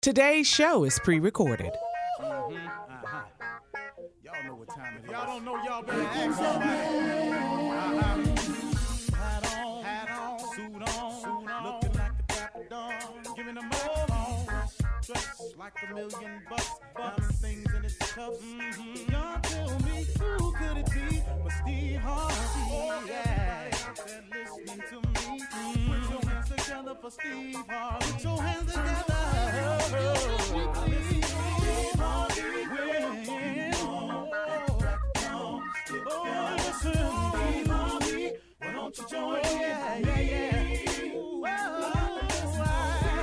Today's show is pre-recorded. Y'all know what time it is. Y'all don't know, y'all better ask somebody. Hat on, suit on, looking like the Dapper Dawn, giving them all dressed like $1,000,000, diamond things in its cuffs. Y'all tell me who could it be but Steve Harvey? Oh yeah, they're listening to me. Put your hands together for Steve Harvey. Put your hands together. Steve Harvey. Why don't you join in?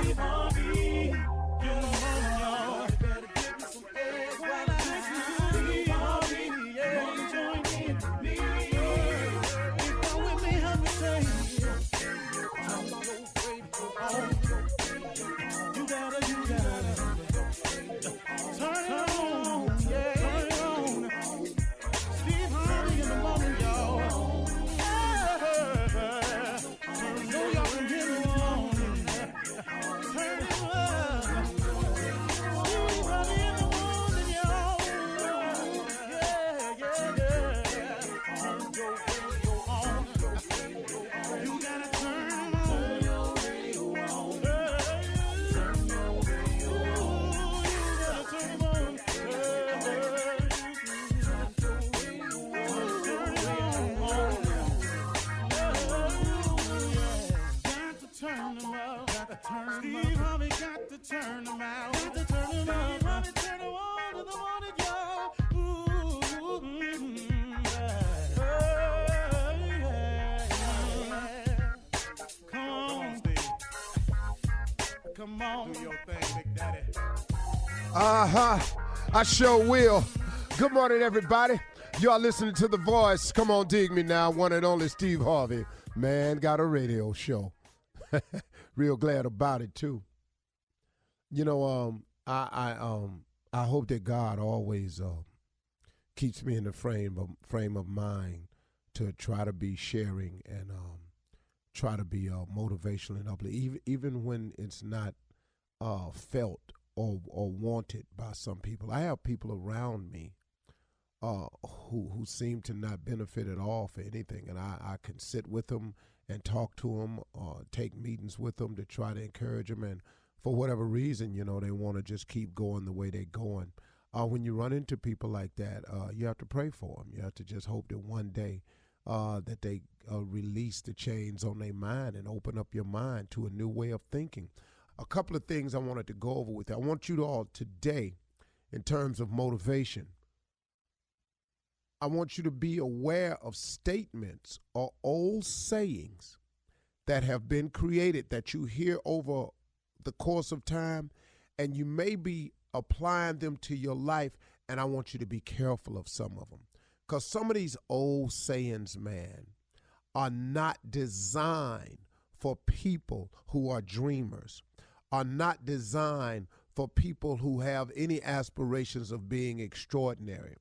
Steve Harvey, get on, y'all. Better give me some eggs while I listen to Steve Harvey. Won't you join in with me? If you're with me, help me say, you gotta turn it on. Steve Harvey got to turn them out. Got to turn them out. Steve Harvey turn them on in the morning, y'all. Come on, Steve. Come on. Do your thing, Big Daddy. I sure will. Good morning, everybody. Y'all listening to The Voice. Come on, dig me now. One and only Steve Harvey. Man, got a radio show. Real glad about it too. You know, I hope that God always keeps me in the frame of mind to try to be sharing and try to be motivational and uplifting, even when it's not felt or wanted by some people. I have people around me who seem to not benefit at all for anything, and I can sit with them and talk to them or take meetings with them to try to encourage them. And for whatever reason, you know, they want to just keep going the way they're going. When you run into people like that, you have to pray for them. You have to just hope that one day that they release the chains on their mind and open up your mind to a new way of thinking. A couple of things I wanted to go over with you. I want you to all today, in terms of motivation, I want you to be aware of statements or old sayings that have been created that you hear over the course of time, and you may be applying them to your life, and I want you to be careful of some of them. Because some of these old sayings, man, are not designed for people who are dreamers, are not designed for people who have any aspirations of being extraordinary.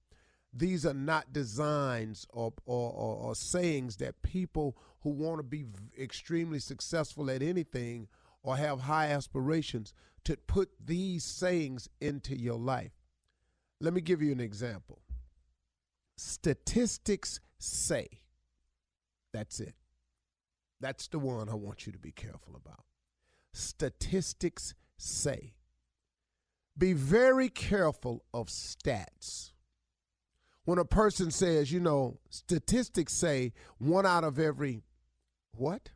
These are not designs or sayings that people who want to be extremely successful at anything or have high aspirations to put these sayings into your life. Let me give you an example. Statistics say. That's it. That's the one I want you to be careful about. Statistics say. Be very careful of stats. When a person says, you know, statistics say 1 out of every, what?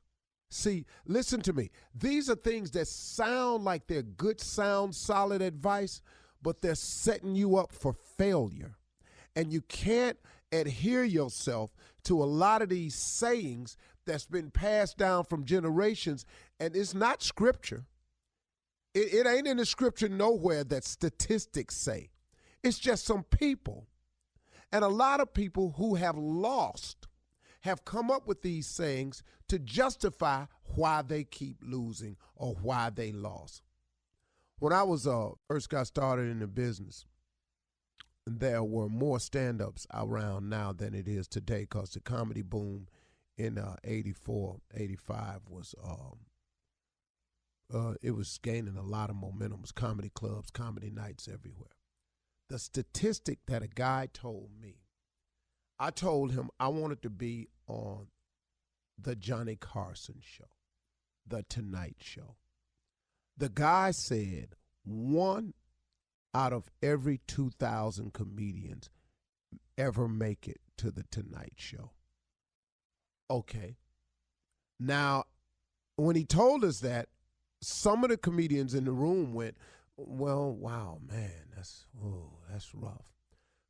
See, listen to me. These are things that sound like they're good, sound, solid advice, but they're setting you up for failure. And you can't adhere yourself to a lot of these sayings that's been passed down from generations, and it's not scripture. It ain't in the scripture nowhere that statistics say. It's just some people. And a lot of people who have lost have come up with these sayings to justify why they keep losing or why they lost. When I was first got started in the business, there were more stand-ups around now than it is today, because the comedy boom in 84, 85 was it was gaining a lot of momentum. It was comedy clubs, comedy nights everywhere. The statistic that a guy told me, I told him I wanted to be on the Johnny Carson show, the Tonight Show. The guy said 1 out of every 2,000 comedians ever make it to the Tonight Show. Okay. Now, when he told us that, some of the comedians in the room went, well, wow, man, that's rough.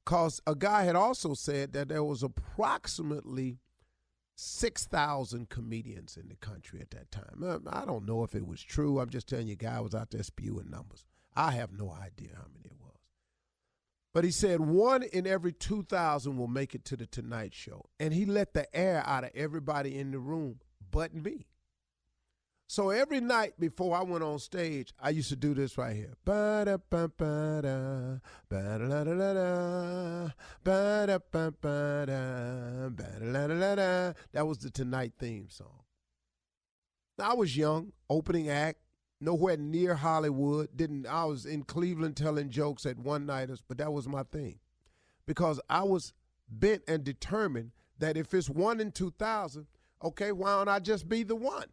Because a guy had also said that there was approximately 6,000 comedians in the country at that time. I don't know if it was true. I'm just telling you, a guy was out there spewing numbers. I have no idea how many it was. But he said 1 in every 2,000 will make it to the Tonight Show. And he let the air out of everybody in the room but me. So every night before I went on stage, I used to do this right here. Ba-da-ba-ba-da, ba-da-da-da-da, ba-da-ba-ba-da, ba-da-da-da-da. That was the Tonight theme song. Now, I was young, opening act, nowhere near Hollywood. I was in Cleveland telling jokes at one-nighters, but that was my thing. Because I was bent and determined that if it's 1 in 2,000, okay, why don't I just be the one?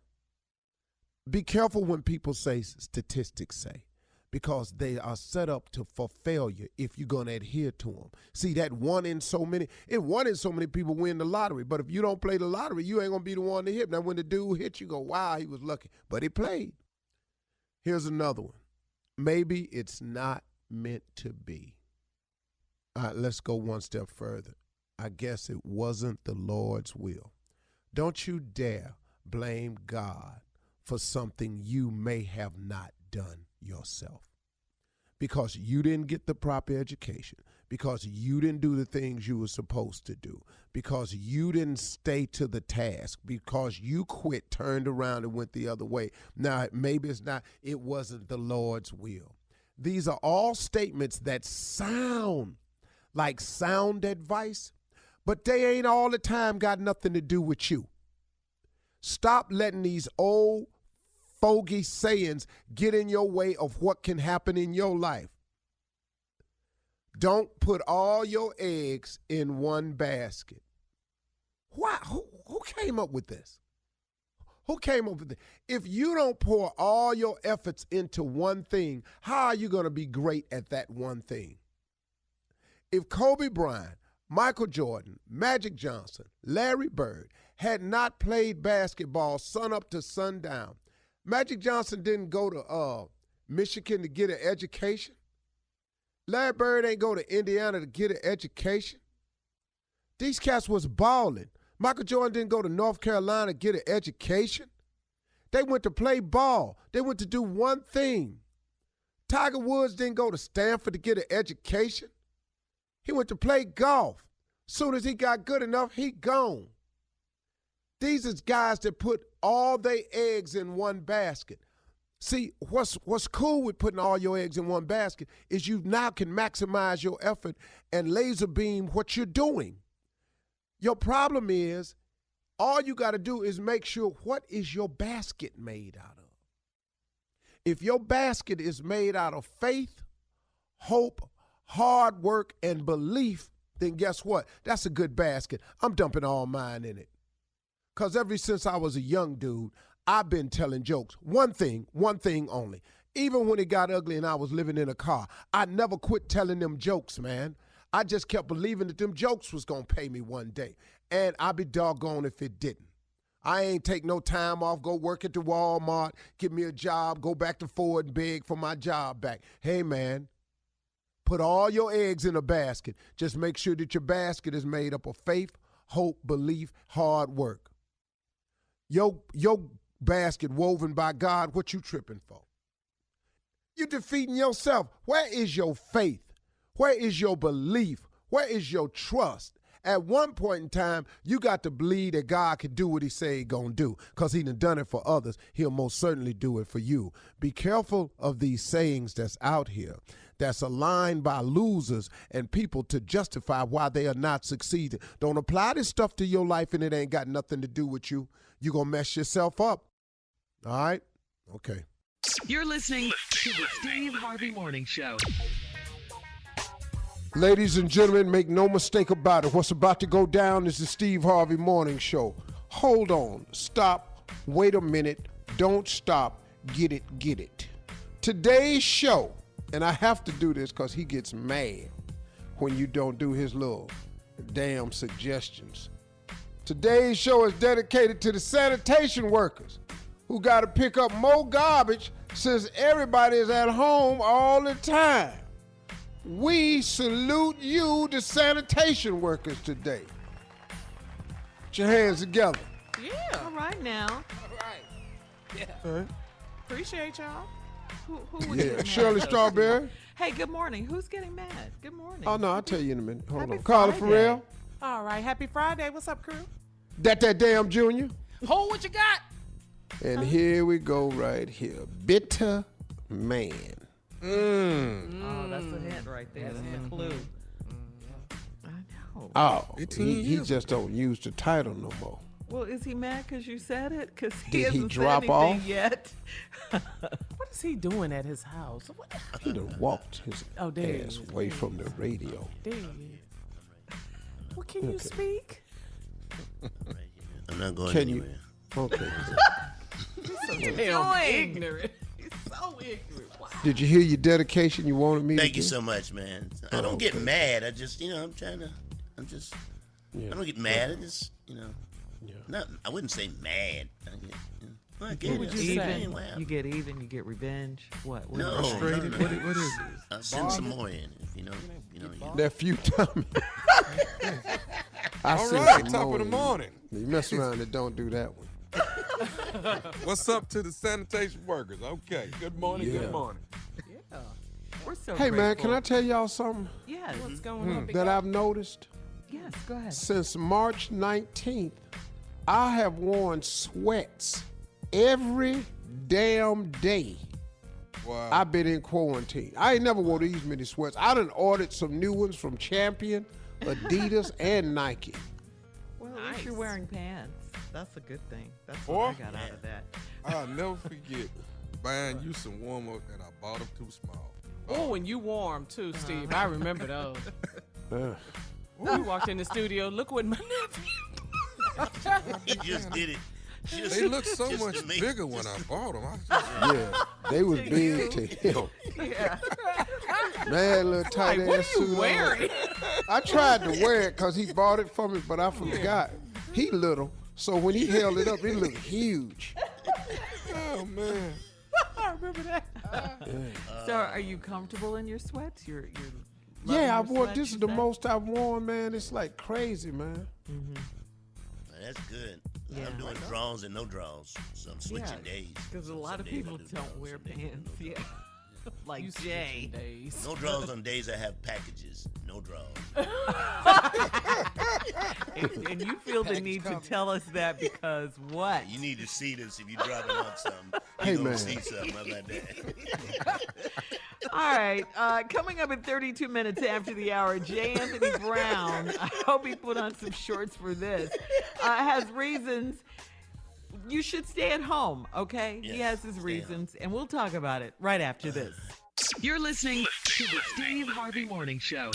Be careful when people say statistics say, because they are set up for failure if you're going to adhere to them. See, that 1 in so many people win the lottery, but if you don't play the lottery, you ain't going to be the one to hit. Now, when the dude hit you, go, wow, he was lucky, but he played. Here's another one. Maybe it's not meant to be. All right, let's go one step further. I guess it wasn't the Lord's will. Don't you dare blame God for something you may have not done yourself. Because you didn't get the proper education, because you didn't do the things you were supposed to do, because you didn't stay to the task, because you quit, turned around and went the other way. Now, maybe it wasn't the Lord's will. These are all statements that sound like sound advice, but they ain't all the time got nothing to do with you. Stop letting these old fogey sayings get in your way of what can happen in your life. Don't put all your eggs in one basket. Why? Who came up with this? Who came up with this? If you don't pour all your efforts into one thing, how are you going to be great at that one thing? If Kobe Bryant, Michael Jordan, Magic Johnson, Larry Bird had not played basketball sun up to sundown, Magic Johnson didn't go to Michigan to get an education. Larry Bird ain't go to Indiana to get an education. These cats was balling. Michael Jordan didn't go to North Carolina to get an education. They went to play ball. They went to do one thing. Tiger Woods didn't go to Stanford to get an education. He went to play golf. Soon as he got good enough, he gone. These is guys that put all their eggs in one basket. See, what's cool with putting all your eggs in one basket is you now can maximize your effort and laser beam what you're doing. Your problem is all you got to do is make sure what is your basket made out of. If your basket is made out of faith, hope, hard work, and belief, then guess what? That's a good basket. I'm dumping all mine in it. Because ever since I was a young dude, I've been telling jokes. One thing only. Even when it got ugly and I was living in a car, I never quit telling them jokes, man. I just kept believing that them jokes was going to pay me one day. And I'd be doggone if it didn't. I ain't take no time off, go work at the Walmart, get me a job, go back to Ford and beg for my job back. Hey, man, put all your eggs in a basket. Just make sure that your basket is made up of faith, hope, belief, hard work. Your basket woven by God, what you tripping for? You defeating yourself. Where is your faith? Where is your belief? Where is your trust? At one point in time, you got to believe that God can do what he say he gonna do, because he done it for others. He'll most certainly do it for you. Be careful of these sayings that's out here that's aligned by losers and people to justify why they are not succeeding. Don't apply this stuff to your life and it ain't got nothing to do with you. You're going to mess yourself up. All right? Okay. You're listening to the Steve Harvey Morning Show. Ladies and gentlemen, make no mistake about it. What's about to go down is the Steve Harvey Morning Show. Hold on. Stop. Wait a minute. Don't stop. Get it. Get it. Today's show, and I have to do this because he gets mad when you don't do his little damn suggestions. Today's show is dedicated to the sanitation workers who got to pick up more garbage since everybody is at home all the time. We salute you, the sanitation workers, today. Put your hands together. Yeah. All right now. All right. Yeah. All right. Appreciate y'all. Who was Yeah, getting Shirley mad? Strawberry. Hey, good morning. Who's getting mad? Good morning. Oh, no, I'll tell you in a minute. Hold Happy on. Carla Friday. Farrell. All right. Happy Friday. What's up, crew? That damn Junior. Hold what you got. And here we go right here. Bitter man. Oh, that's a hint right there. That's a clue. I know. Oh, he just don't use the title no more. Well, is he mad because you said it? Because he Did he hasn't drop said anything off? yet. What is he doing at his house? What? He done walked his Oh, there he ass is. away from the radio. There he is. Well, can you speak? I'm not going Can you? anywhere. Okay. Damn doing? ignorant. He's so ignorant. Wow. Did you hear your dedication you wanted me to Thank you do? so much, man. I don't get mad. I just, I don't get mad. I just, I wouldn't say mad. I get, What would you say? You get even. You get revenge. What? No, Frustrated? no. What is it? I'll send some more in, if you know. That few times. All right, top of the morning. You mess around and don't do that one. What's up to the sanitation workers? Okay, good morning, Yeah. good morning. Yeah. We're so Hey, man, can I grateful. tell y'all something Yes. What's going on? Big that guy? I've noticed? Yes, go ahead. Since March 19th, I have worn sweats every damn day. Wow. I've been in quarantine. I ain't never wore these many sweats. I done ordered some new ones from Champion, Adidas, and Nike. Well, at least you're Nice. wearing pants. That's a good thing. That's Or- what I got out of that. I'll never forget buying you some warm-up and I bought them too small. Oh, and you warm too, Steve. I remember those. Uh, You walked in the studio. Look what my nephew. He just did it. They look so just much to me. bigger when I bought them. yeah, they was big to him. Yeah. Man, little tight Like, what ass are you suit on. wearing? I tried to wear it because he bought it for me, but I forgot. He little, so when he held it up, it looked huge. Oh, man. I remember that. So, are you comfortable in your sweats? You're Yeah, I've loving your worn. sweats, This is you the said? most I've worn, man. It's like crazy, man. That's good. Yeah. I'm doing draws and no draws. So I'm switching days. Because a So lot some of days people I do don't draws, wear some days I pants. don't do Yeah. draws. Like You Jay. switching days. No draws on days I have packages. No draws. And you feel the need to tell us that because what? You need to see this if you're dropping off something. Hey, You're man. going to see something. How about that? All right. Coming up in 32 minutes after the hour, J. Anthony Brown, I hope he put on some shorts for this, has reasons you should stay at home, okay? He has Yes, his stay at reasons, and we'll talk about it right after this. You're listening to the Steve Harvey Morning Show.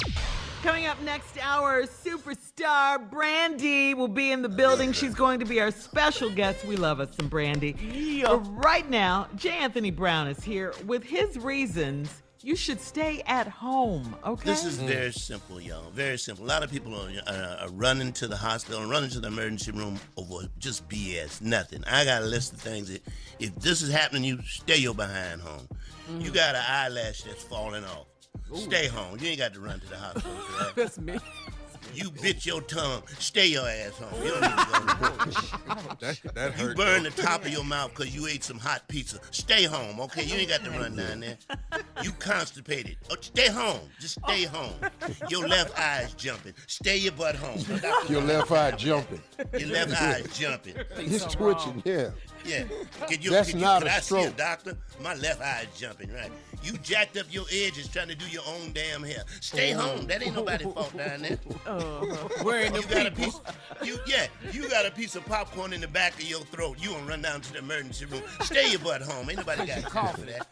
Coming up next hour, superstar Brandy will be in the building. She's going to be our special guest. We love us some Brandy. But right now, J. Anthony Brown is here with his reasons you should stay at home, okay? This is very simple, y'all. Very simple. A lot of people are running to the hospital and running to the emergency room over just BS, nothing. I got a list of things that if this is happening, you stay your behind home. You got an eyelash that's falling off. Stay home. You ain't got to run to the hospital for that. That's me. You bit your tongue. Stay your ass home. You don't need to go to the That You hurt. burn the top of your mouth because you ate some hot pizza. Stay home, okay? You ain't got to run down there. You constipated. Oh, stay home. Just stay home. Your left eye's jumping. Stay your butt home. Your left eye jumping. Your left eye's jumping. It's twitching, yeah. Yeah. That's not could a I see a stroke. doctor? My left eye is jumping, right? You jacked up your edges trying to do your own damn hair. Stay home. That ain't nobody's fault down there. Wearing the You got a people. piece. You got a piece of popcorn in the back of your throat. You gonna run down to the emergency room. Stay your butt home. Ain't nobody got time for that.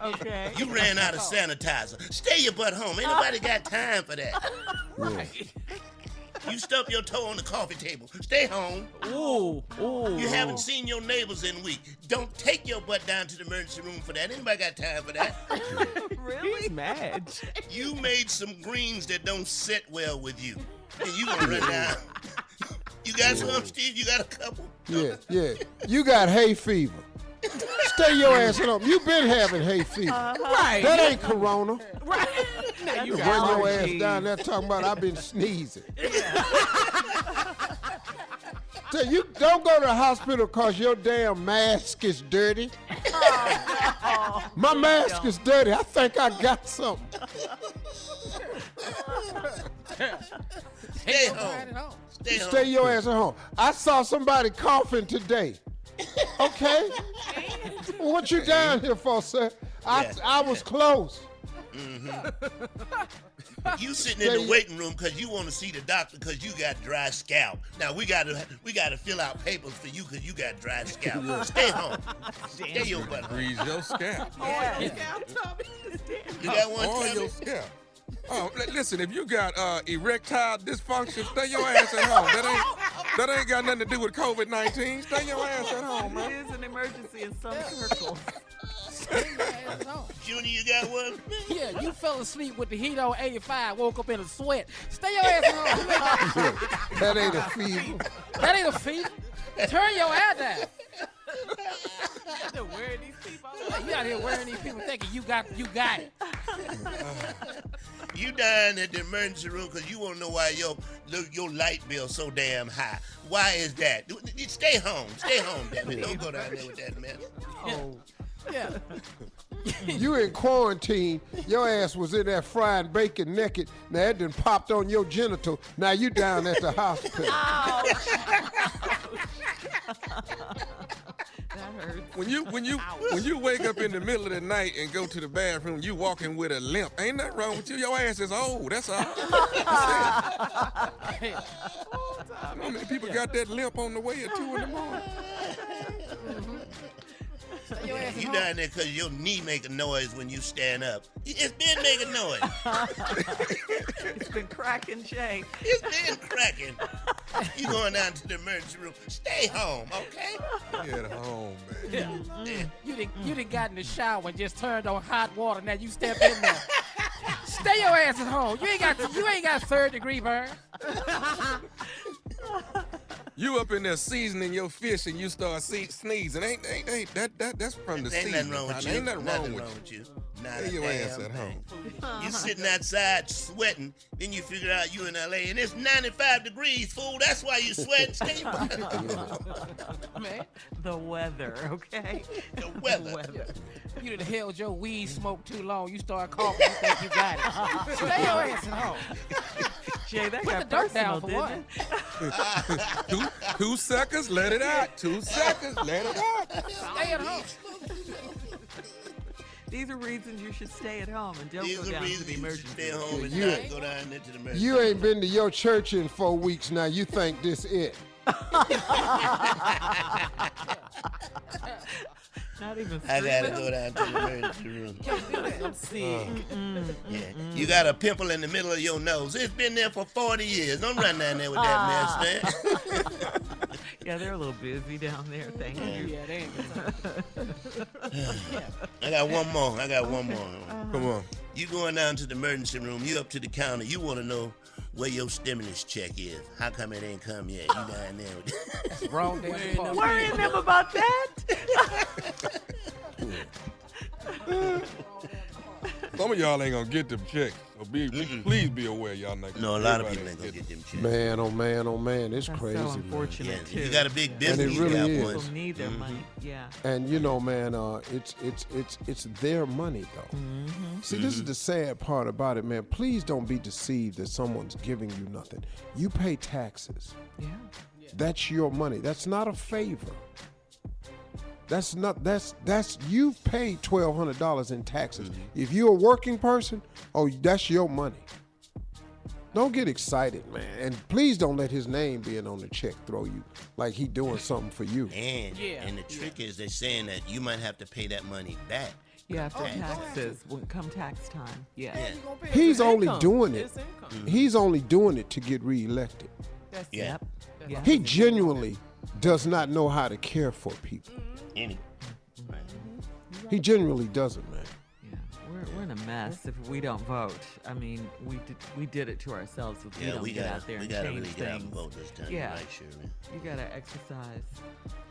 Okay. You ran out of sanitizer. Stay your butt home. Ain't nobody got time for that. Right. You stubbed your toe on the coffee table. Stay home. Ooh. You haven't seen your neighbors in a week. Don't take your butt down to the emergency room for that. Anybody got time for that? Really? He's mad. You made some greens that don't sit well with you. And you gonna run down. You got some, Steve? You got a couple? Yeah. You got hay fever. Stay your ass at home. You been having hay fever. Right. That ain't corona. Right. Now you Run got your ass allergies. down there talking about I've been sneezing. So you don't go to the hospital because your damn mask is dirty. My mask is dirty. I think I got something. Stay home. Stay home. Stay your ass at home. I saw somebody coughing today. Okay? What you down here for, sir? I was close. You sitting in the waiting room because you want to see the doctor because you got dry scalp. Now we gotta fill out papers for you because you got dry scalp. Stay home. Stay your butt home. Grease your scalp. You got one, Or Tommy? your scalp. Oh, listen, if you got erectile dysfunction, stay your ass at home. That ain't got nothing to do with COVID-19. Stay your ass at home, It man. is an emergency in some circles. Junior, you got one? Yeah, you fell asleep with the heat on 85, woke up in a sweat. Stay your ass home. That ain't a fever. That ain't a fever. Turn your ass down. They're wearing these people. You out here wearing these people thinking you got it. You dying at the emergency room because you want to know why your light bill's so damn high. Why is that? Stay home. Stay home, damn it. Don't go down there with that mess. Oh, yeah. You in quarantine. Your ass was in there frying bacon naked. Now it done popped on your genital. Now you down at the hospital. That hurts. When you wake up in the middle of the night and go to the bathroom, you walking with a limp. Ain't nothing wrong with you. Your ass is old. That's all. How many people got that limp on the way at 2 in the morning? You down there because your knee make a noise when you stand up. It's been making noise. It's been cracking, Jay. It's been cracking. You going down to the emergency room. Stay home, okay? Get home, man. Yeah. You done got in the shower and just turned on hot water. Now you step in there. Stay your ass at home. You ain't got 3rd-degree burn. You up in there seasoning your fish and you start sneezing. Ain't that's from the Ain't seasoning. nothing wrong with you. Ain't nothing wrong with you. Not Stay a your ass damn at thing. home. You sitting outside sweating, then you figure out you in L.A. and it's 95 degrees, fool. That's why you sweating. Stay your butt home. Man, the weather, okay? The weather. You done held your weed smoke too long. You start coughing. You think you got it. Stay your ass at home. Jay, that Put got the dirt personal, down for didn't what? it? 2 seconds, let it out. 2 seconds, let it out. Stay at home. These are reasons you should stay at home and don't These go are down to reasons the you should emergency stay room. home and You- not go down there to the emergency You ain't been to your church in 4 weeks now. You think this it. Not even I gotta sleeping. go down to the emergency room. I'm sick. Yeah. You got a pimple in the middle of your nose. It's been there for 40 years. Don't run down there with that mess, man. Yeah, they're a little busy down there. Thank you. Yeah, they ain't. I got one more. Come on. You going down to the emergency room, you up to the counter, you want to know where your stimulus check is. How come it ain't come yet? You down there with Wrong day. Worrying them about that? Some of y'all ain't gonna get them checks. So please be aware, y'all not. No, a lot of everybody people ain't gonna get them checks. Man, oh man, oh man, it's That's crazy, so man. unfortunate, Yeah, too. you got a big And business. it really you got is. one. People need their money. Yeah. And you know, man, it's their money though. See, this is the sad part about it, man. Please don't be deceived that someone's giving you nothing. You pay taxes. Yeah. That's your money. That's not a favor. That's you've paid $1,200 in taxes. If you're a working person, that's your money. Don't get excited, man. And please don't let his name being on the check throw you like he doing something for you. And the trick is they're saying that you might have to pay that money back. Yeah, after taxes, when come tax time. Yeah. He's only doing it. He's only doing it to get reelected. Yep. Yeah. He genuinely does not know how to care for people. He genuinely doesn't, man. Yeah, we're in a mess if we don't vote. I mean, we did it to ourselves if we don't get out there and change things. We gotta really get out and vote this time. Yeah, right, Shirley. You gotta exercise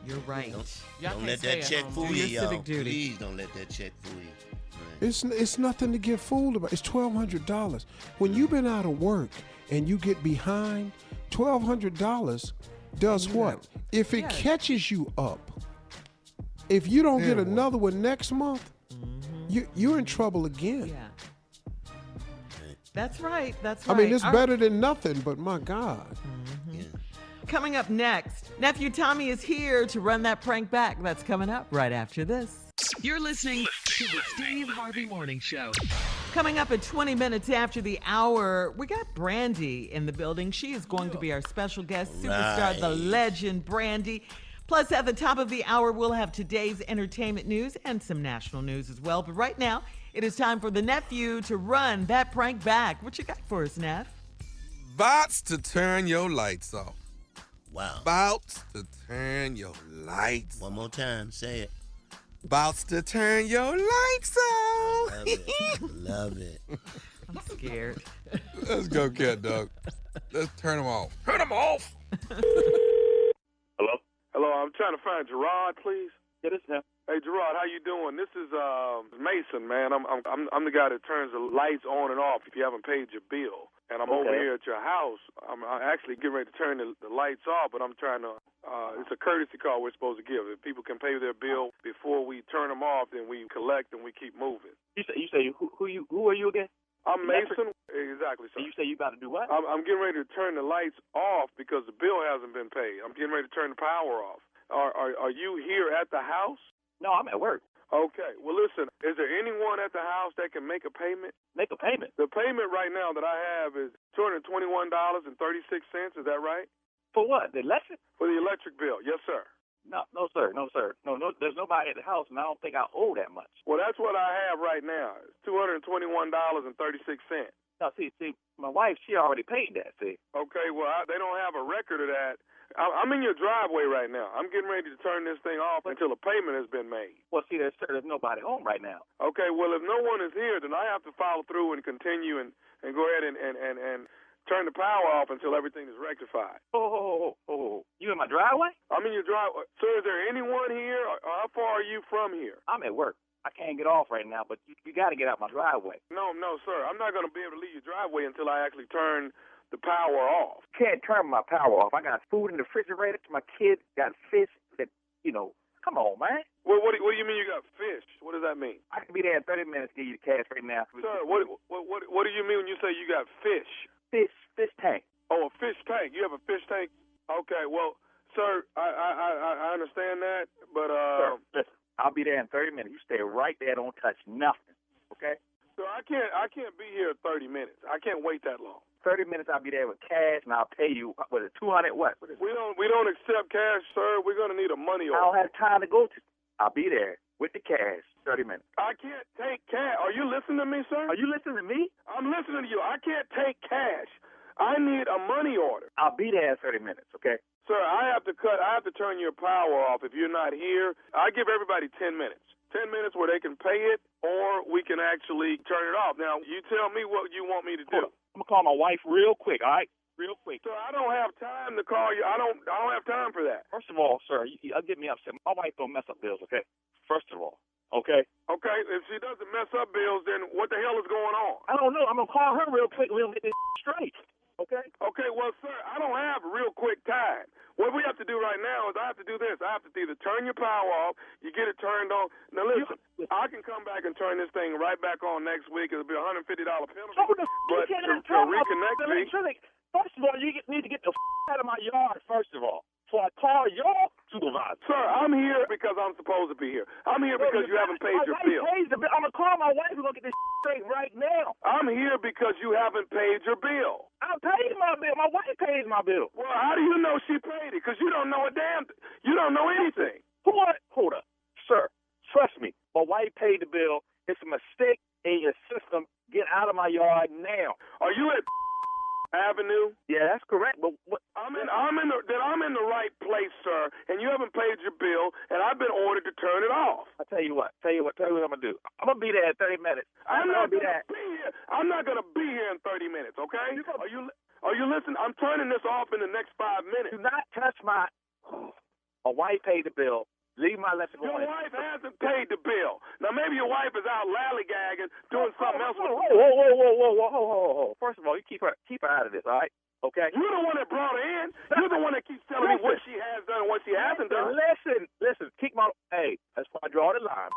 your right. Don't let that check fool you, y'all. Civic duty. Please don't let that check fool you. Right. It's nothing to get fooled about. It's $1,200. When you've been out of work and you get behind, $1,200 does what? If it catches you up, if you don't get another one next month, you're in trouble again. Yeah. That's right. That's right. I mean, it's better than nothing, but my God. Yeah. Coming up next, Nephew Tommy is here to run that prank back. That's coming up right after this. You're listening to the Steve Harvey Morning Show. Coming up at 20 minutes after the hour, we got Brandy in the building. She is going to be our special guest, superstar, the legend, Brandy. Plus, at the top of the hour, we'll have today's entertainment news and some national news as well. But right now, it is time for the nephew to run that prank back. What you got for us, Neff? Bots to turn your lights off. Wow. Bots to turn your lights. One more time, say it. Bots to turn your lights off. Love it. Love it. I'm scared. Let's go, cat dog. Let's turn them off. Turn them off. Hello? Hello, I'm trying to find Gerard, please. Yeah, this is him. Hey, Gerard, how you doing? This is Mason, man. I'm the guy that turns the lights on and off if you haven't paid your bill. And I'm over here at your house. I'm actually getting ready to turn the lights off, but I'm trying to, it's a courtesy call we're supposed to give. If people can pay their bill before we turn them off, then we collect and we keep moving. You say who are you again? I'm Mason. Exactly, sir. And you say you about to do what? I'm getting ready to turn the lights off because the bill hasn't been paid. I'm getting ready to turn the power off. Are you here at the house? No, I'm at work. Okay. Well, listen, is there anyone at the house that can make a payment? Make a payment? The payment right now that I have is $221.36. Is that right? For what? The electric? For the electric bill. Yes, sir. No, sir. No, there's nobody at the house, and I don't think I owe that much. Well, that's what I have right now. It's $221.36. Now, see, my wife, she already paid that, see. Okay, well, they don't have a record of that. I'm in your driveway right now. I'm getting ready to turn this thing off until a payment has been made. Well, see, there's nobody home right now. Okay, well, if no one is here, then I have to follow through and continue and go ahead and turn the power off until everything is rectified. Oh. You in my driveway? I'm in your driveway. Sir, is there anyone here? How far are you from here? I'm at work. I can't get off right now, but you got to get out my driveway. No, sir. I'm not going to be able to leave your driveway until I actually turn the power off. Can't turn my power off. I got food in the refrigerator. My kid got fish that, come on, man. Well, what do you mean you got fish? What does that mean? I can be there in 30 minutes to give you the cash right now. Sir, what do you mean when you say you got fish? Fish tank. Oh, a fish tank. You have a fish tank? Okay, well, sir, I understand that, but Sir, listen, I'll be there in 30 minutes. You stay right there, don't touch nothing. Okay? So I can't be here 30 minutes. I can't wait that long. 30 minutes I'll be there with cash and I'll pay you, what is it, 200 what? We don't accept cash, sir. We're gonna need a money order. I don't have time to go to. I'll be there with the cash. 30 minutes. I can't take cash. Are you listening to me, sir? Are you listening to me? I'm listening to you. I can't take cash. I need a money order. I'll be there in 30 minutes, okay? Sir, I have to turn your power off if you're not here. I give everybody 10 minutes. 10 minutes where they can pay it or we can actually turn it off. Now, you tell me what you want me to do. I'm going to call my wife real quick, all right? Real quick. Sir, I don't have time to call you. I don't have time for that. First of all, sir, I'll get me upset. My wife don't mess up bills, okay? First of all, okay? Okay, if she doesn't mess up bills, then what the hell is going on? I don't know. I'm going to call her real quick and we'll get this straight. Okay? Okay, well, sir, I don't have real quick time. What we have to do right now is I have to do this. I have to either turn your power off, you get it turned on. Now, listen, I can come back and turn this thing right back on next week. It'll be a $150 penalty. But to reconnect me... First of all, you need to get the out of my yard, first of all. So I call your supervisor. Sir, I'm here because I'm supposed to be here. I'm here because you haven't paid your bill. I'm going to call my wife. We're going to get this straight right now. I'm here because you haven't paid your bill. I paid my bill. My wife pays my bill. Well, how do you know she paid it? Because you don't know a damn thing. You don't know anything. Hold up. Sir, trust me. My wife paid the bill. It's a mistake in your system. Get out of my yard now. Are you at Avenue? Yeah, that's correct. But what? I'm in the right place, sir, and you haven't paid your bill, and I've been ordered to turn it off. I tell you what I'm gonna do. I'm gonna be there in 30 minutes. I'm not gonna be here. I'm not gonna be here in 30 minutes. Okay? Are you listening? I'm turning this off in the next 5 minutes. Do not touch my. My wife paid the bill. Leave my lesson. Your wife hasn't paid the bill. Now maybe your wife is out lollygagging, doing something else. Whoa. First of all, you keep her out of this, all right? Okay? You're the one that brought her in. You're the one that keeps telling me what she has done and what she hasn't done. Listen. Hey, that's why I draw the line.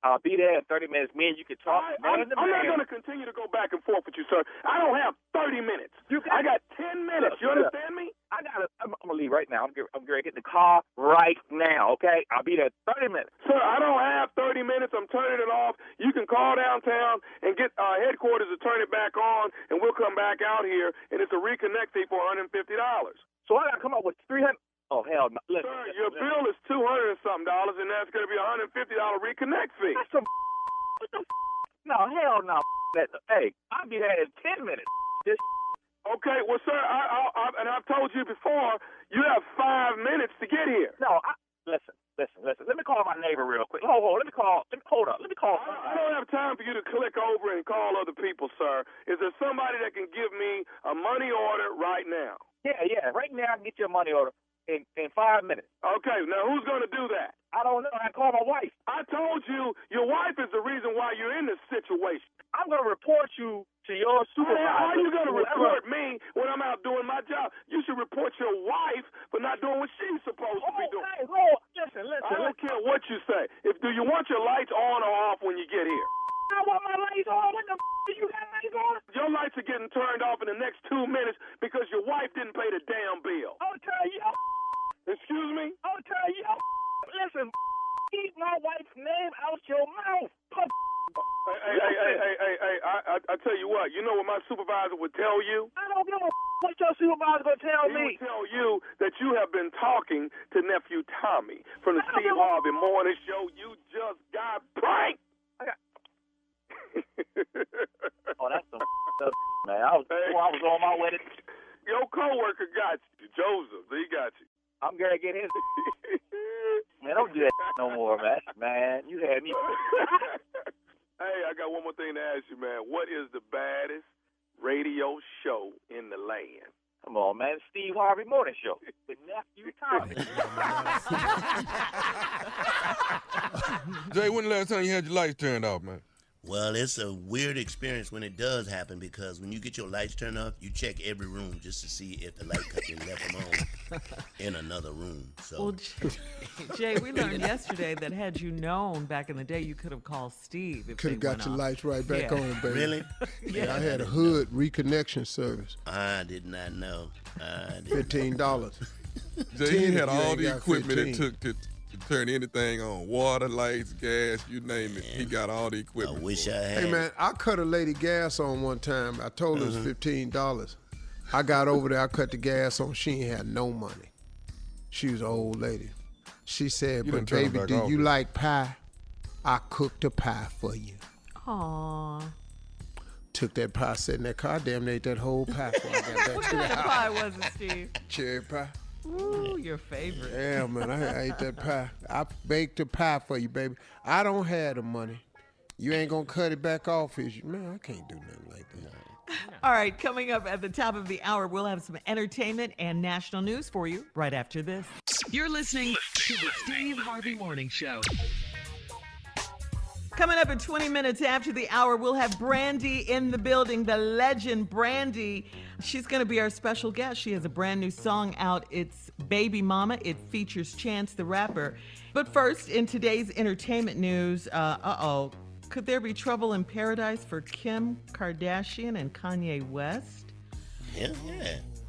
I'll be there in 30 minutes. Me and you can talk. I'm not going to continue to go back and forth with you, sir. I don't have 30 minutes. I got 10 minutes. You understand me? I'm going to leave right now. I'm going to get in the car right now, okay? I'll be there in 30 minutes. Sir, I don't have 30 minutes. I'm turning it off. You can call downtown and get headquarters to turn it back on, and we'll come back out here, and it's a reconnect fee for $150. So I got to come up with $300. Oh, hell no. Listen, sir, your bill is $200 and something, and that's going to be a $150 reconnect fee. That's some what the No, hell no. Hey, I'll be there in 10 minutes. Okay, well, sir, and I've told you before, you have 5 minutes to get here. No, listen. Let me call my neighbor real quick. Hold up. Let me call. I don't have time for you to click over and call other people, sir. Is there somebody that can give me a money order right now? Yeah. Right now, I can get you a money order in 5 minutes. Okay, now who's going to do that? I don't know. I call my wife. I told you your wife is the reason why you're in this situation. I'm going to report you to your supervisor. How are you going to report me when I'm out doing my job? You should report your wife for not doing what she's supposed to be doing. Listen. I don't care what you say. Do you want your lights on or off when you get here? I want my lights on. What the do you got lights on? Your lights are getting turned off in the next 2 minutes because your wife didn't pay the damn bill. I'll tell you. Excuse me? I'll tell you. Listen, keep my wife's name out your mouth. Hey, I tell you what, you know what my supervisor would tell you? I don't give a what your supervisor going to tell me. He would tell you that you have been talking to nephew Tommy from the Steve Harvey Morning Show. You just got pranked. Oh, that's some man. I was on my way to... Your coworker got you, Joseph. He got you. I'm going to get his... Man, don't do that no more, man. Man, you had me... Hey, I got one more thing to ask you, man. What is the baddest radio show in the land? Come on, man. Steve Harvey Morning Show with nephew Tommy. Jay, when the last time you had your lights turned off, man? Well, it's a weird experience when it does happen because when you get your lights turned off, you check every room just to see if the light company left them on in another room. So, well, Jay, we learned yesterday that had you known back in the day, you could have called Steve. Could have got your lights right back on, baby. Really? Yeah, I had a hood reconnection service. I did not know. $15. Jay, he had all the equipment it took to turn anything on. Water, lights, gas, you name it. He got all the equipment. I wish I had. Hey, man, I cut a lady gas on one time. I told her it was $15. I got over there, I cut the gas on. She ain't had no money. She was an old lady. She said, but baby, do you like pie? I cooked a pie for you. Aww. Took that pie, sat in that car, damn ate that whole pie before I got back What to the kind of house. pie was it, Steve? Cherry pie. Ooh, your favorite. Yeah, man, I ate that pie. I baked a pie for you, baby. I don't have the money. You ain't gonna cut it back off, is you? Man, I can't do nothing like that. All right, coming up at the top of the hour, we'll have some entertainment and national news for you right after this. You're listening to the Steve Harvey Morning Show. Coming up at 20 minutes after the hour, we'll have Brandy in the building, the legend Brandy. She's going to be our special guest. She has a brand new song out. It's Baby Mama. It features Chance the Rapper. But first, in today's entertainment news, could there be trouble in paradise for Kim Kardashian and Kanye West? Yeah.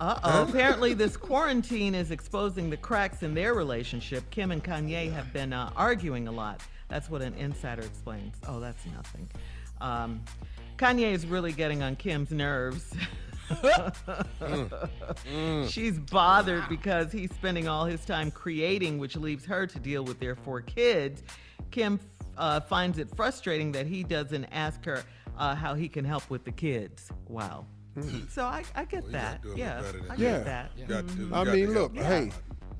Apparently, this quarantine is exposing the cracks in their relationship. Kim and Kanye have been arguing a lot. That's what an insider explains. Oh, that's nothing. Kanye is really getting on Kim's nerves. She's bothered because he's spending all his time creating, which leaves her to deal with their 4 kids. Kim finds it frustrating that he doesn't ask her how he can help with the kids. Wow. So I get that. Yeah, I get that. I mean, look, hey,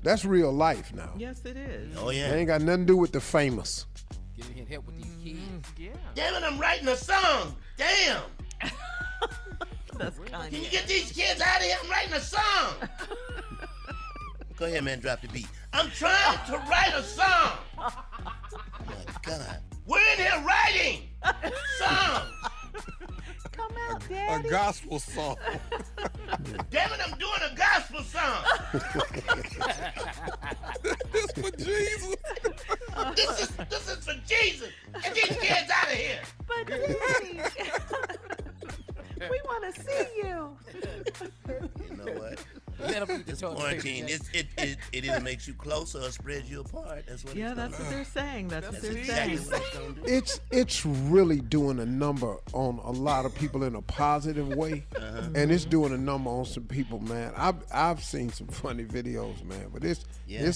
that's real life now. Yes, it is. Oh, yeah. It ain't got nothing to do with the famous. Getting him help with these kids. Yeah. Damn it, I'm writing a song. Damn. That's Kanye. Can you get these kids out of here? I'm writing a song. Go ahead, man. Drop the beat. I'm trying to write a song. Oh, my God. We're in here writing songs. Come out, Daddy. A gospel song. Damn it, I'm doing a gospel song. This for Jesus. This is for Jesus. Get these kids out of here. But Daddy, we want to see you. You know what? This quarantine, it either makes you closer or spreads you apart. That's what. Yeah, that's what they're saying. That's what they're exactly saying. what it's gonna do. It's really doing a number on a lot of people in a positive way, and it's doing a number on some people, man. I've seen some funny videos, man, but it's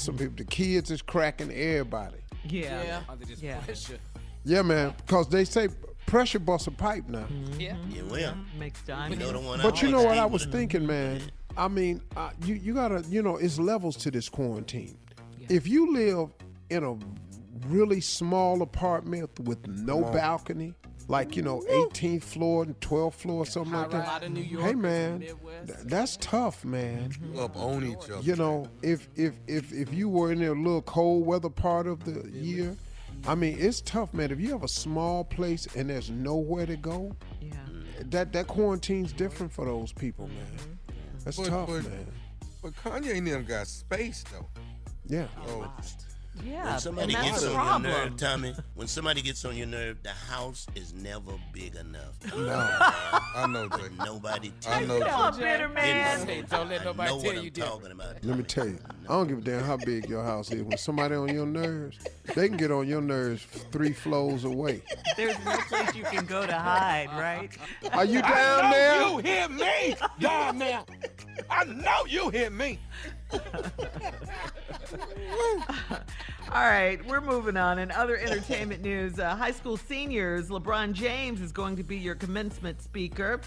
some people. The kids is cracking everybody. Yeah. Under this pressure. Yeah, man, because they say pressure busts a pipe now. Yeah. It will. Makes diamonds. But you know what I was thinking, man? I mean, you gotta, it's levels to this quarantine. Yeah. If you live in a really small apartment with no balcony, like, 18th floor and 12th floor or something like that. New York, hey, man, that's tough, man. Up on each other. If you were in a little cold weather part of the year, I mean, it's tough, man. If you have a small place and there's nowhere to go, that quarantine's different for those people, man. That's tough, man. But Kanye and them got space, though. Yeah. Oh. Yeah, when somebody and that's gets the on problem. your nerve, Tommy, when somebody gets on your nerve, the house is never big enough. No, I know, Jay. Nobody I know, Come on, bitter man. Hey, don't let nobody know tell what you I'm different. talking about. Let me tell you, I don't give a damn how big your house is. When somebody on your nerves, they can get on your nerves 3 floors away. There's no place you can go to hide, right? Are you down there? You hear me down there. I know you hear me. All right, we're moving on. In other entertainment news, high school seniors, LeBron James is going to be your commencement speaker.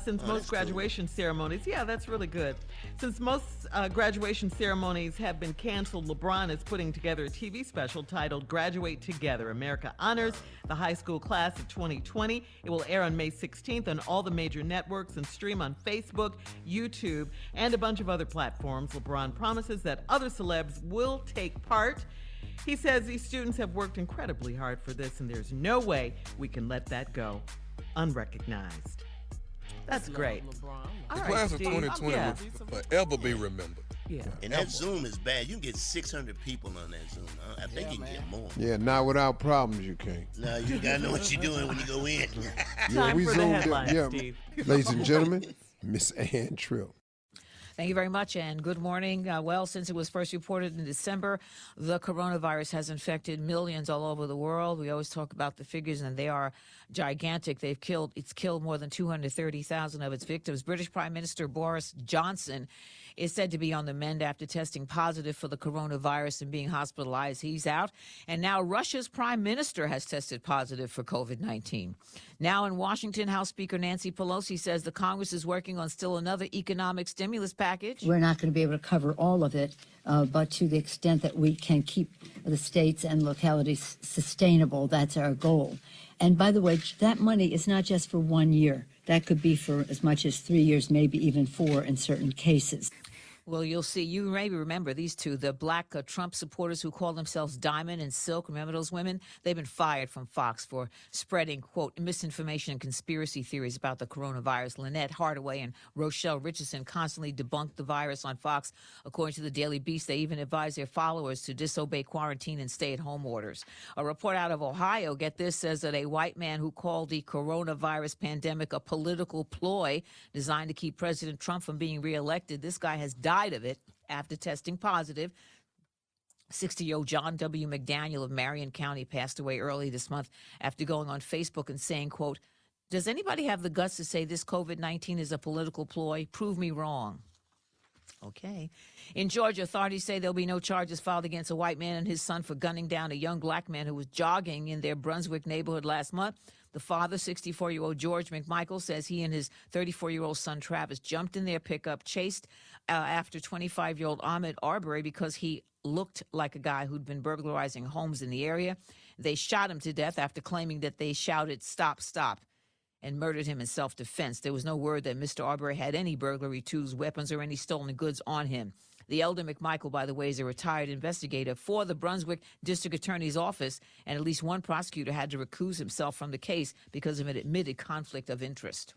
Since most graduation ceremonies, that's really good. Since most graduation ceremonies have been canceled, LeBron is putting together a TV special titled Graduate Together. America honors the high school class of 2020. It will air on May 16th on all the major networks and stream on Facebook, YouTube, and a bunch of other platforms. LeBron promises that other celebs will take part. He says these students have worked incredibly hard for this, and there's no way we can let that go unrecognized. That's great. The class of 2020 will forever be remembered. Yeah. And that Zoom is bad. You can get 600 people on that Zoom. I think you can get more. Yeah, not without problems you can't. No, you gotta know what you're doing when you go in. Time we for the zoomed headlines, in. Yeah, Steve. ladies and gentlemen, Miss Ann Tripp. Thank you very much, and good morning. Well, since it was first reported in December, the coronavirus has infected millions all over the world. We always talk about the figures, and they are gigantic. It's killed more than 230,000 of its victims. British Prime Minister Boris Johnson is said to be on the mend after testing positive for the coronavirus and being hospitalized. He's out. And now Russia's prime minister has tested positive for COVID-19. Now in Washington, House Speaker Nancy Pelosi says the Congress is working on still another economic stimulus package. We're not going to be able to cover all of it, but to the extent that we can keep the states and localities sustainable, that's our goal. And by the way, that money is not just for 1 year. That could be for as much as 3 years, maybe even 4 in certain cases. Well, you'll see. You maybe remember these two, the black Trump supporters who call themselves Diamond and Silk. Remember those women? They've been fired from Fox for spreading, quote, misinformation and conspiracy theories about the coronavirus. Lynette Hardaway and Rochelle Richardson constantly debunked the virus on Fox. According to the Daily Beast, they even advised their followers to disobey quarantine and stay-at-home orders. A report out of Ohio, get this, says that a white man who called the coronavirus pandemic a political ploy designed to keep President Trump from being reelected. This guy has died of it after testing positive. 60-year-old John W. McDaniel of Marion County passed away early this month after going on Facebook and saying, quote, "Does anybody have the guts to say this COVID-19 is a political ploy? Prove me wrong." Okay. In Georgia, authorities say there'll be no charges filed against a white man and his son for gunning down a young black man who was jogging in their Brunswick neighborhood last month. The father, 64-year-old George McMichael, says he and his 34-year-old son Travis jumped in their pickup, chased after 25-year-old Ahmed Arbery because he looked like a guy who'd been burglarizing homes in the area. They shot him to death after claiming that they shouted, "Stop, stop," and murdered him in self-defense. There was no word that Mr. Arbery had any burglary tools, weapons, or any stolen goods on him. The elder McMichael, by the way, is a retired investigator for the Brunswick District Attorney's Office, and at least one prosecutor had to recuse himself from the case because of an admitted conflict of interest.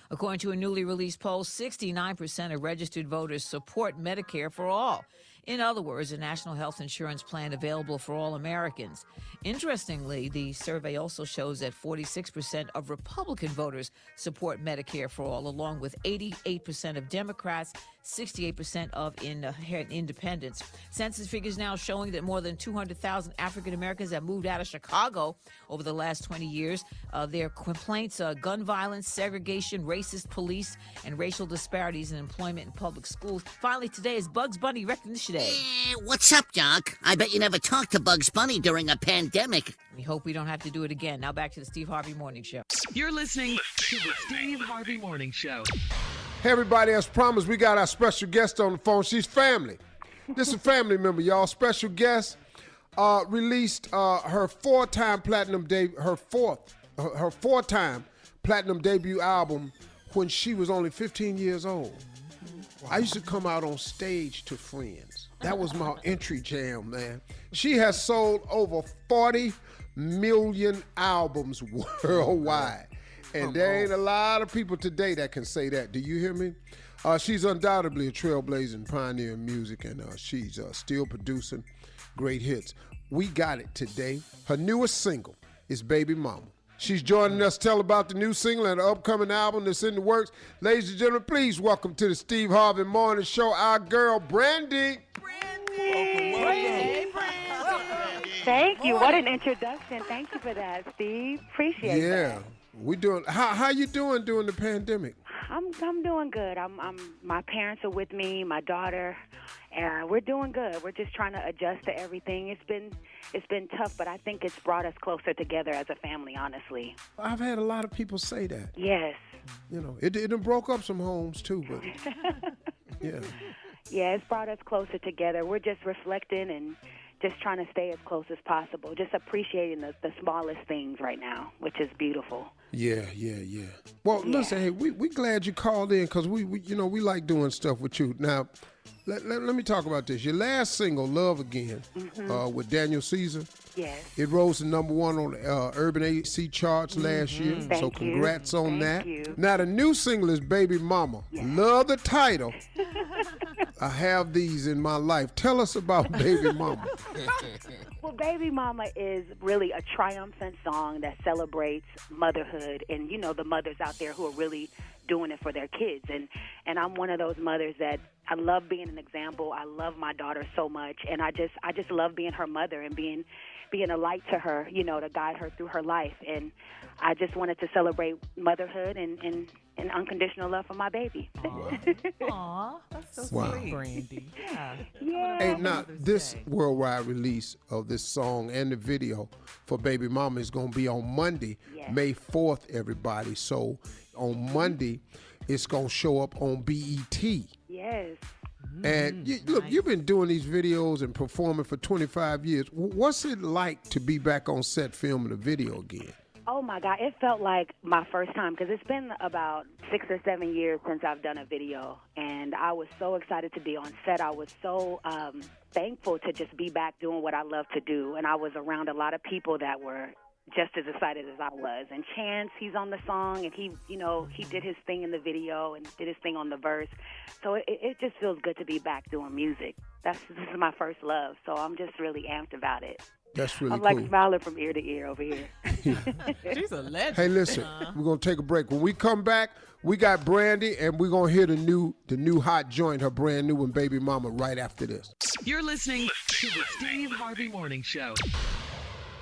According to a newly released poll, 69% of registered voters support Medicare for all. In other words, a national health insurance plan available for all Americans. Interestingly, the survey also shows that 46% of Republican voters support Medicare for all, along with 88% of Democrats, 68% of independents. Census figures now showing that more than 200,000 African Americans have moved out of Chicago over the last 20 years. Their complaints are gun violence, segregation, racist police, and racial disparities in employment and public schools. Finally, today is Bugs Bunny Recognition Day. What's up, Doc? I bet you never talked to Bugs Bunny during a pandemic. We hope we don't have to do it again. Now back to the Steve Harvey Morning Show. You're listening to the Steve Harvey Morning Show. Hey, everybody, as promised, we got our special guest on the phone. She's family. This is a family member, y'all. Special guest released her four-time platinum debut album when she was only 15 years old. Wow. I used to come out on stage to friends. That was my entry jam, man. She has sold over 40 million albums worldwide. And there ain't a lot of people today that can say that. Do you hear me? She's undoubtedly a trailblazing pioneer in music, and she's still producing great hits. We got it today. Her newest single is Baby Mama. She's joining us to tell about the new single and the upcoming album that's in the works. Ladies and gentlemen, please welcome to the Steve Harvey Morning Show our girl, Brandy. Brandy. Thank you. What an introduction. Thank you for that, Steve. Appreciate that. Yeah. We doing. How you doing during the pandemic? I'm doing good. My parents are with me, my daughter, and we're doing good. We're just trying to adjust to everything. It's been tough, but I think it's brought us closer together as a family, honestly. I've had a lot of people say that. Yes. You know, it done broke up some homes too, but yeah. Yeah, it's brought us closer together. We're just reflecting and just trying to stay as close as possible, just appreciating the smallest things right now, which is beautiful. Yeah. Well, listen, hey, we glad you called in because we like doing stuff with you. Now, let me talk about this. Your last single, Love Again, with Daniel Caesar. Yes. It rose to #1 on the Urban AC charts last year. So congrats on that. Thank you. Now, the new single is Baby Mama. Yes. Love the title. I have these in my life. Tell us about Baby Mama. Well, Baby Mama is really a triumphant song that celebrates motherhood and, the mothers out there who are really doing it for their kids. And I'm one of those mothers that I love being an example. I love my daughter so much, and I just love being her mother and being a light to her, to guide her through her life. And I just wanted to celebrate motherhood and unconditional love for my baby. Aw, that's so sweet, Brandy. Yeah. Hey, now, this worldwide release of this song and the video for Baby Mama is going to be on Monday, May 4th, everybody. So on Monday, it's going to show up on BET. Yes. And look, you've been doing these videos and performing for 25 years. What's it like to be back on set filming a video again? Oh, my God. It felt like my first time because it's been about 6 or 7 years since I've done a video, and I was so excited to be on set. I was so thankful to just be back doing what I love to do, and I was around a lot of people that were just as excited as I was. And Chance, he's on the song, and he did his thing in the video and did his thing on the verse. So it just feels good to be back doing music. This is my first love, so I'm just really amped about it. That's really I'm cool. like smiling from ear to ear over here. She's a legend. Hey, listen, we're going to take a break. When we come back, we got Brandy, and we're going to hear the new hot joint, her brand new one, Baby Mama, right after this. You're listening to the Steve Harvey Morning Show.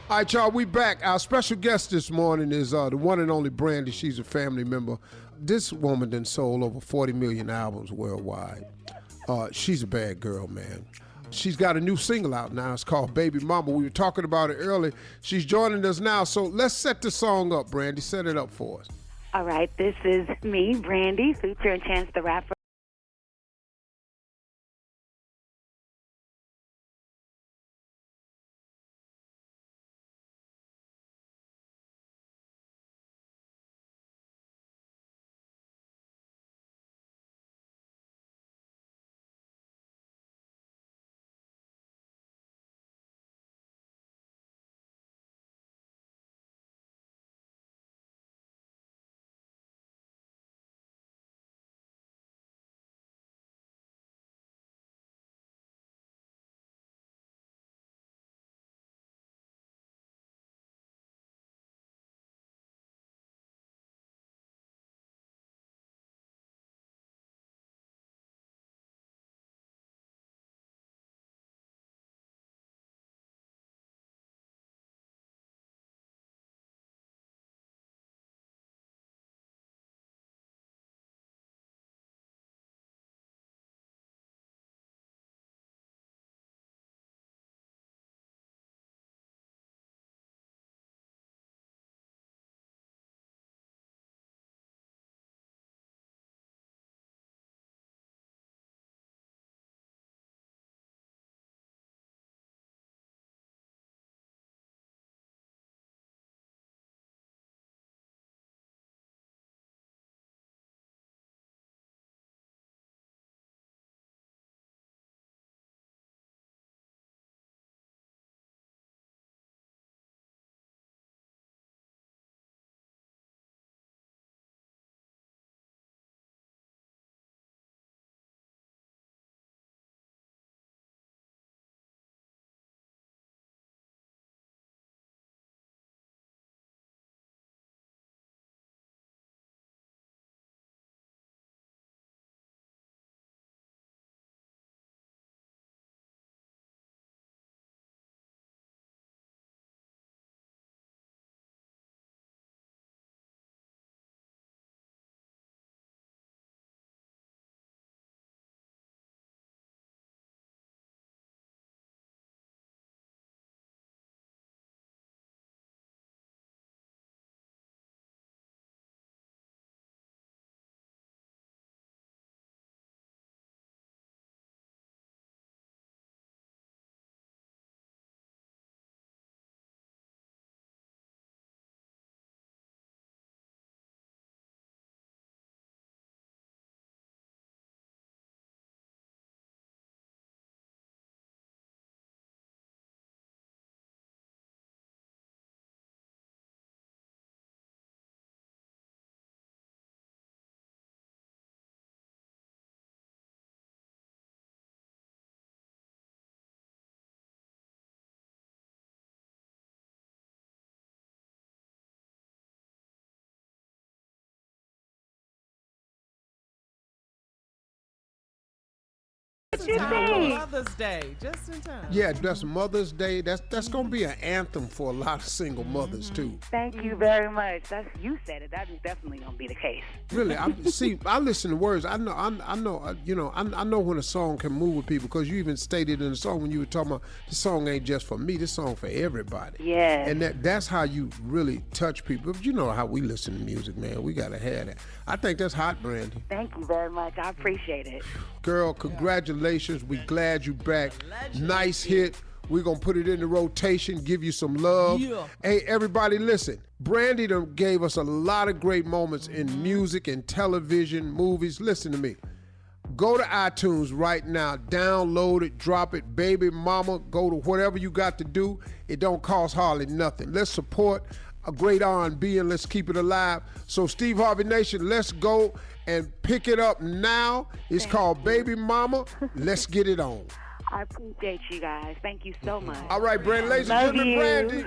All right, y'all, we back. Our special guest this morning is the one and only Brandy. She's a family member. This woman done sold over 40 million albums worldwide. She's a bad girl, man. She's got a new single out now. It's called Baby Mama. We were talking about it earlier. She's joining us now. So let's set the song up, Brandy. Set it up for us. All right, this is me, Brandy, featuring Chance the Rapper. Just in time for Mother's Day, just in time. Yeah, that's Mother's Day. That's gonna be an anthem for a lot of single mothers too. Thank you very much. You said it. That is definitely gonna be the case. Really, I listen to words. I know when a song can move with people because you even stated in the song when you were talking about the song ain't just for me. This song for everybody. Yeah. And that's how you really touch people. But you know how we listen to music, man. We gotta have that. I think that's hot, Brandy. Thank you very much. I appreciate it. Girl, congratulations. We glad you back. Nice hit. We're going to put it in the rotation, give you some love. Yeah. Hey, everybody, listen. Brandy done gave us a lot of great moments in music and television, movies. Listen to me. Go to iTunes right now. Download it, drop it. Baby Mama, go to whatever you got to do. It don't cost hardly nothing. Let's support a great R&B and let's keep it alive. So Steve Harvey Nation, let's go and pick it up now. It's called Baby Mama. Let's get it on. I appreciate you guys. Thank you so much. All right, Brandy. Ladies and gentlemen, Brandy.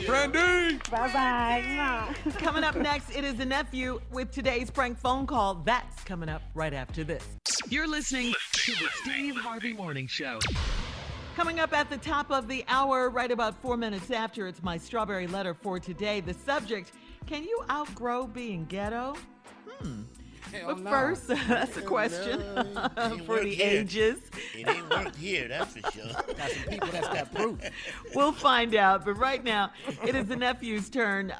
Brandy. Bye-bye. Coming up next, it is the nephew with today's prank phone call. That's coming up right after this. You're listening to the Steve Harvey Morning Show. Coming up at the top of the hour, right about 4 minutes after, it's my strawberry letter for today. The subject, can you outgrow being ghetto? But first, that's a question for the ages. It ain't worked here, that's for sure. Got some people that's got proof. We'll find out. But right now, it is the nephew's turn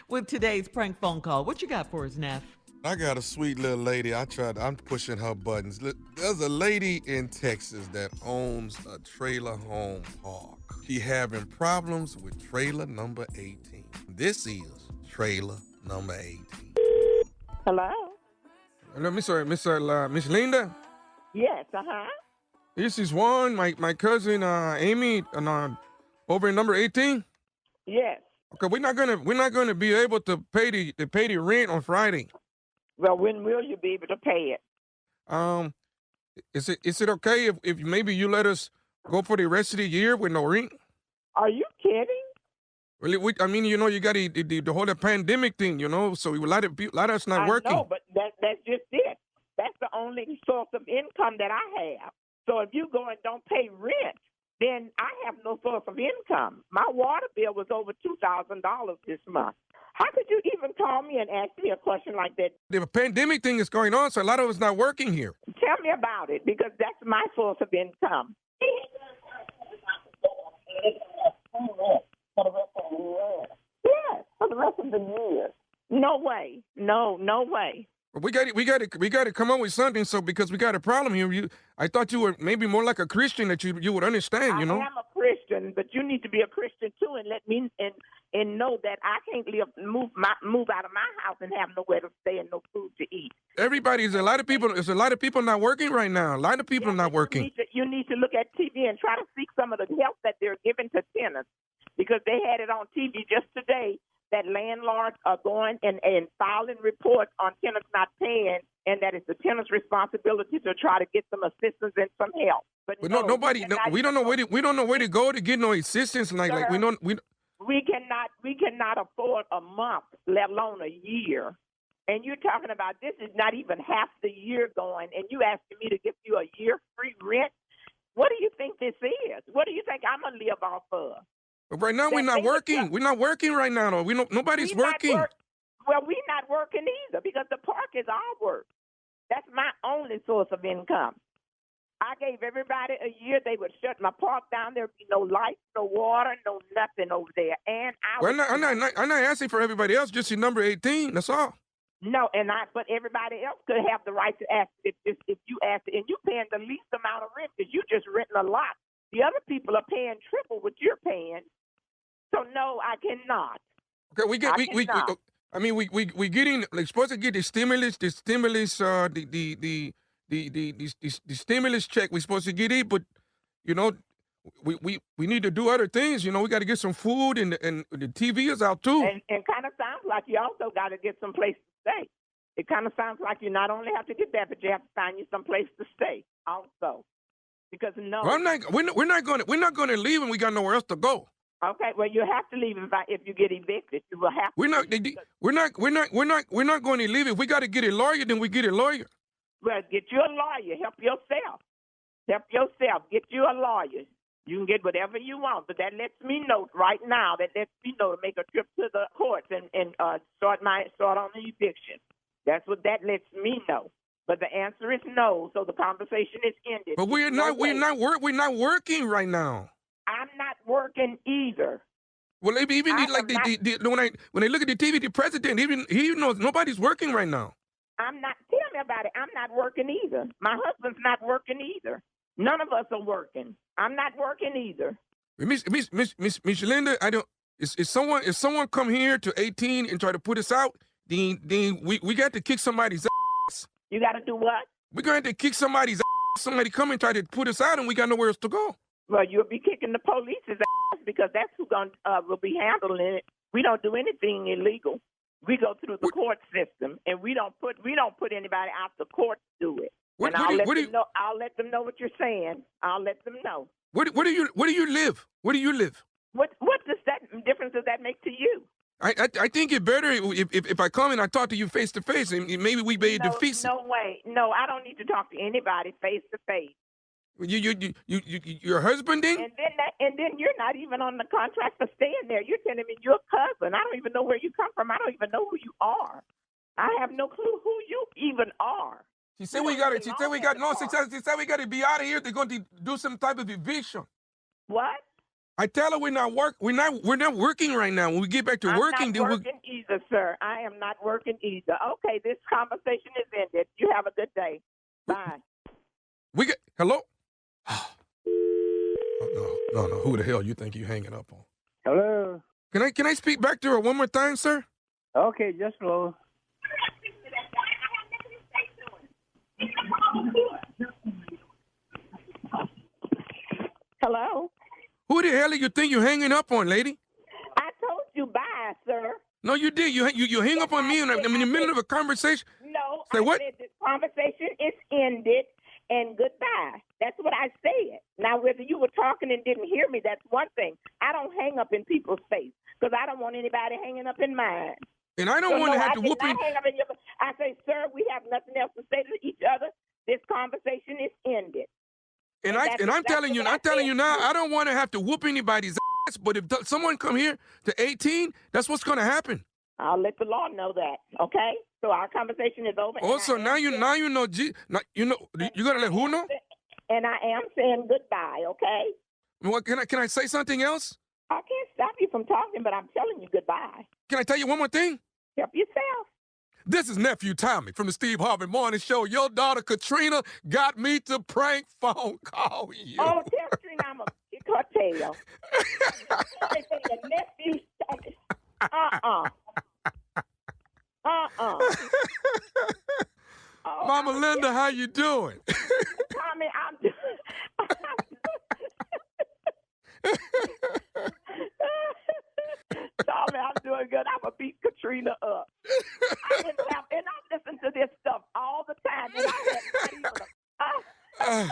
with today's prank phone call. What you got for us, Neff? I got a sweet little lady. I'm pushing her buttons. There's a lady in Texas that owns a trailer home park. She having problems with trailer number 18. This is trailer number 18. Hello? Hello, Miss Linda? Yes, This is Juan, my cousin Amy, over in number 18. Yes. Okay, we're not gonna be able to pay the rent on Friday. Well, when will you be able to pay it? Is it okay if maybe you let us go for the rest of the year with no rent? Are you kidding? Well, you got the whole pandemic thing, so a lot of us not working. I know, but that's just it. That's the only source of income that I have. So if you go and don't pay rent, then I have no source of income. My water bill was over $2,000 this month. How could you even call me and ask me a question like that? The pandemic thing is going on, so a lot of us not working here. Tell me about it, because that's my source of income. Yes, for the rest of the year. No way. No way. We got to come up with something. So because we got a problem here, I thought you were maybe more like a Christian that you would understand. I am a Christian, but you need to be a Christian too, and let me and know that I can't move out of my house and have nowhere to stay and no food to eat. There's a lot of people not working right now. A lot of people not working. You need to look at TV and try to seek some of the help that they're giving to tenants, because they had it on TV just today that landlords are going and filing reports on tenants not paying, and that it's the tenant's responsibility to try to get some assistance and some help. But we don't know where to go to get no assistance. We cannot afford a month, let alone a year. And you're talking about this is not even half the year going, and you asking me to give you a year free rent? What do you think this is? What do you think I'm gonna live off of? But right now we're not working. We're not working right now. Though. Nobody's working. Well, we're not working either, because the park is our work. That's my only source of income. I gave everybody a year. They would shut my park down. There'd be no lights, no water, no nothing over there. And I'm not asking for everybody else. Just your number 18. That's all. No, but everybody else could have the right to ask if you ask it, and you paying the least amount of rent because you just renting a lot. The other people are paying triple what you're paying. So no, I cannot. Okay, we getting supposed to get the stimulus, the stimulus check. We're supposed to get it, but we need to do other things. We got to get some food, and the TV is out too. And kind of sounds like you also got to get some place to stay. It kind of sounds like you not only have to get that, but you have to find you some place to stay also. Because no, well, we're not going to leave, and we got nowhere else to go. Okay, well, you have to leave if you get evicted. You will have. We're not going to leave. If we got to get a lawyer, then we get a lawyer. Well, get you a lawyer. Help yourself. Get you a lawyer. You can get whatever you want, but that lets me know right now. That lets me know to make a trip to the courts and start on the eviction. That's what that lets me know. But the answer is no. So the conversation is ended. But we're not working right now. I'm not working either. Well, even when they look at the TV, the president he knows nobody's working right now. I'm not. Tell me about it. I'm not working either. My husband's not working either. None of us are working. I'm not working either. Miss Linda, I don't. If someone come here to 18 and try to put us out, then we got to kick somebody's ass. You got to do what? We're going to kick somebody's ass. Somebody come and try to put us out, and we got nowhere else to go. Well, you'll be kicking the police's ass because that's who will be handling it. We don't do anything illegal. We go through the court system, and we don't put anybody out the court to do it. I'll let them know what you're saying. I'll let them know. Where do you live? Where do you live? What difference does that make to you? I think it better if I come and I talk to you face to face, and maybe we may defeat. No way. No, I don't need to talk to anybody face to face. Your husband then? And then you're not even on the contract for staying there. You're telling me you're a cousin. I don't even know where you come from. I don't even know who you are. I have no clue who you even are. She said we got to be out of here. They're going to do some type of eviction. What? I tell her we're not working right now. When we get back to working, I'm not working either, sir. I am not working either. Okay, this conversation is ended. You have a good day. Bye. Hello? No. Who the hell you think you hanging up on? Hello. Can I speak back to her one more time, sir? Okay, just hello. Hello? Who the hell do you think you're hanging up on, lady? I told you bye, sir. No, you did. You hang up on me in the middle of a conversation. No, Say what? Said this conversation is ended and goodbye. That's what I said. Now, whether you were talking and didn't hear me, that's one thing. I don't hang up in people's face because I don't want anybody hanging up in mine. And I don't want to have to whoop you. I say, sir, we have nothing else to say to each other. This conversation is ended. And I'm telling you now, I don't want to have to whoop anybody's ass, but if someone come here to 18, that's what's going to happen. I'll let the law know that, okay? So our conversation is over. Also, now you know, you're going to let who know? And I am saying goodbye, okay? Well, can I say something else? I can't stop you from talking, but I'm telling you goodbye. Can I tell you one more thing? Help yourself. This is Nephew Tommy from the Steve Harvey Morning Show. Your daughter Katrina got me to prank phone call you. Oh, tell Katrina I'm a kick her tail. They say your nephew Tommy. Mama Linda, how you doing? Tommy, I'm Tommy, I'm doing good. I'm going to beat Katrina up. And I listen to this stuff all the time. And I had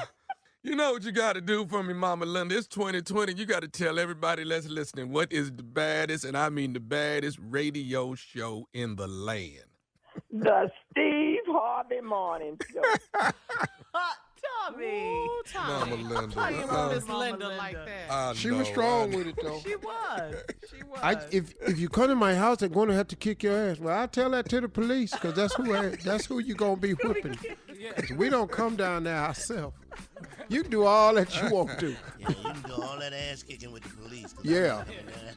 you know what you got to do for me, Mama Linda. It's 2020. You got to tell everybody that's listening what is the baddest, and I mean the baddest radio show in the land. The Steve Harvey Morning Show. Tommy. Ooh, Tommy. Mama Linda. How you love Miss Linda like that? She was strong with it, though. She was. If you come to my house, they're going to have to kick your ass. Well, I tell that to the police because that's who you're going to be whipping. We don't come down there ourselves. You can do all that you want to. Yeah, you can do all that ass kicking with the police. Yeah,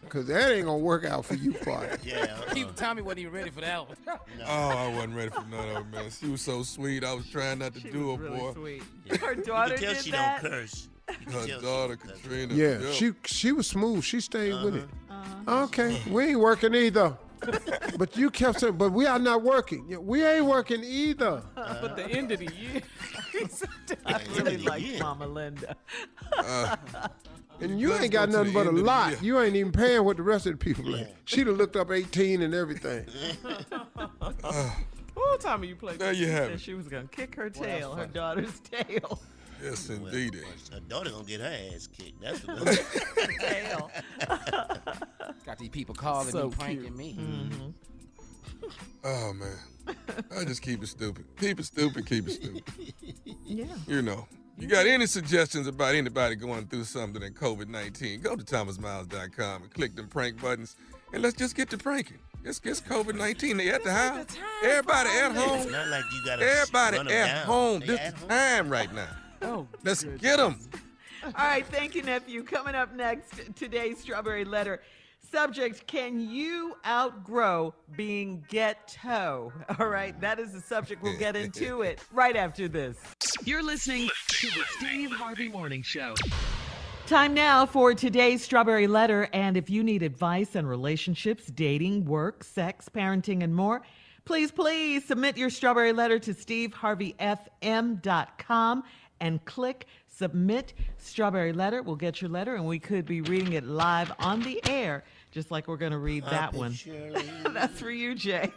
because that ain't going to work out for you, partner. Yeah. Tommy wasn't even ready for that one. No. Oh, I wasn't ready for none of it, man. She was so sweet. I was trying not to do it, really boy. Sweet. Yeah. Her daughter you can tell did she that? don't curse. Her daughter, Katrina. Yeah, she was smooth. She stayed with it. Okay, we ain't working either. But you kept saying, but we are not working. We ain't working either. But the end of the year. I really like Mama Linda. And you ain't got nothing but a lot. You ain't even paying what the rest of the people are. She'd have looked up 18 and everything. Oh, Tommy, you played. There you have it. She was going to kick her tail, her daughter's tail. Yes, indeed. Her daughter going to get her ass kicked. That's what Tail. Got these people calling me, pranking me. Mm-hmm. Oh, man. I just keep it stupid. Keep it stupid, keep it stupid. Yeah. You know. You got any suggestions about anybody going through something in COVID-19, go to thomasmiles.com and click them prank buttons, and let's just get to pranking. It's COVID-19. They at the house. Everybody at home. It's not like you got to Everybody run them at down. home. They This at is home. time right now. Oh, let's get them. All right, thank you, nephew. Coming up next, today's Strawberry Letter. Subject, can you outgrow being ghetto? All right, that is the subject. We'll get into it right after this. You're listening to the Steve Harvey Morning Show. Time now for today's Strawberry Letter. And if you need advice on relationships, dating, work, sex, parenting, and more, please submit your Strawberry Letter to steveharveyfm.com and click Submit Strawberry Letter. We'll get your letter, and we could be reading it live on the air, just like we're going to read that one. That's for you, Jay.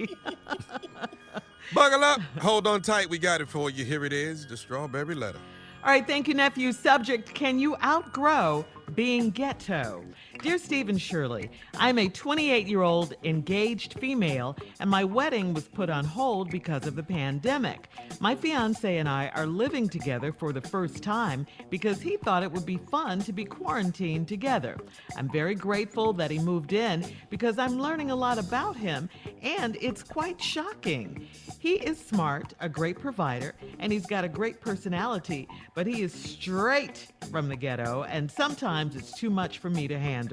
Buckle up. Hold on tight. We got it for you. Here it is, the Strawberry Letter. All right, thank you, nephew. Subject, can you outgrow being ghetto? Dear Steve and Shirley, I'm a 28-year-old engaged female, and my wedding was put on hold because of the pandemic. My fiancé and I are living together for the first time because he thought it would be fun to be quarantined together. I'm very grateful that he moved in because I'm learning a lot about him, and it's quite shocking. He is smart, a great provider, and he's got a great personality, but he is straight from the ghetto, and sometimes it's too much for me to handle.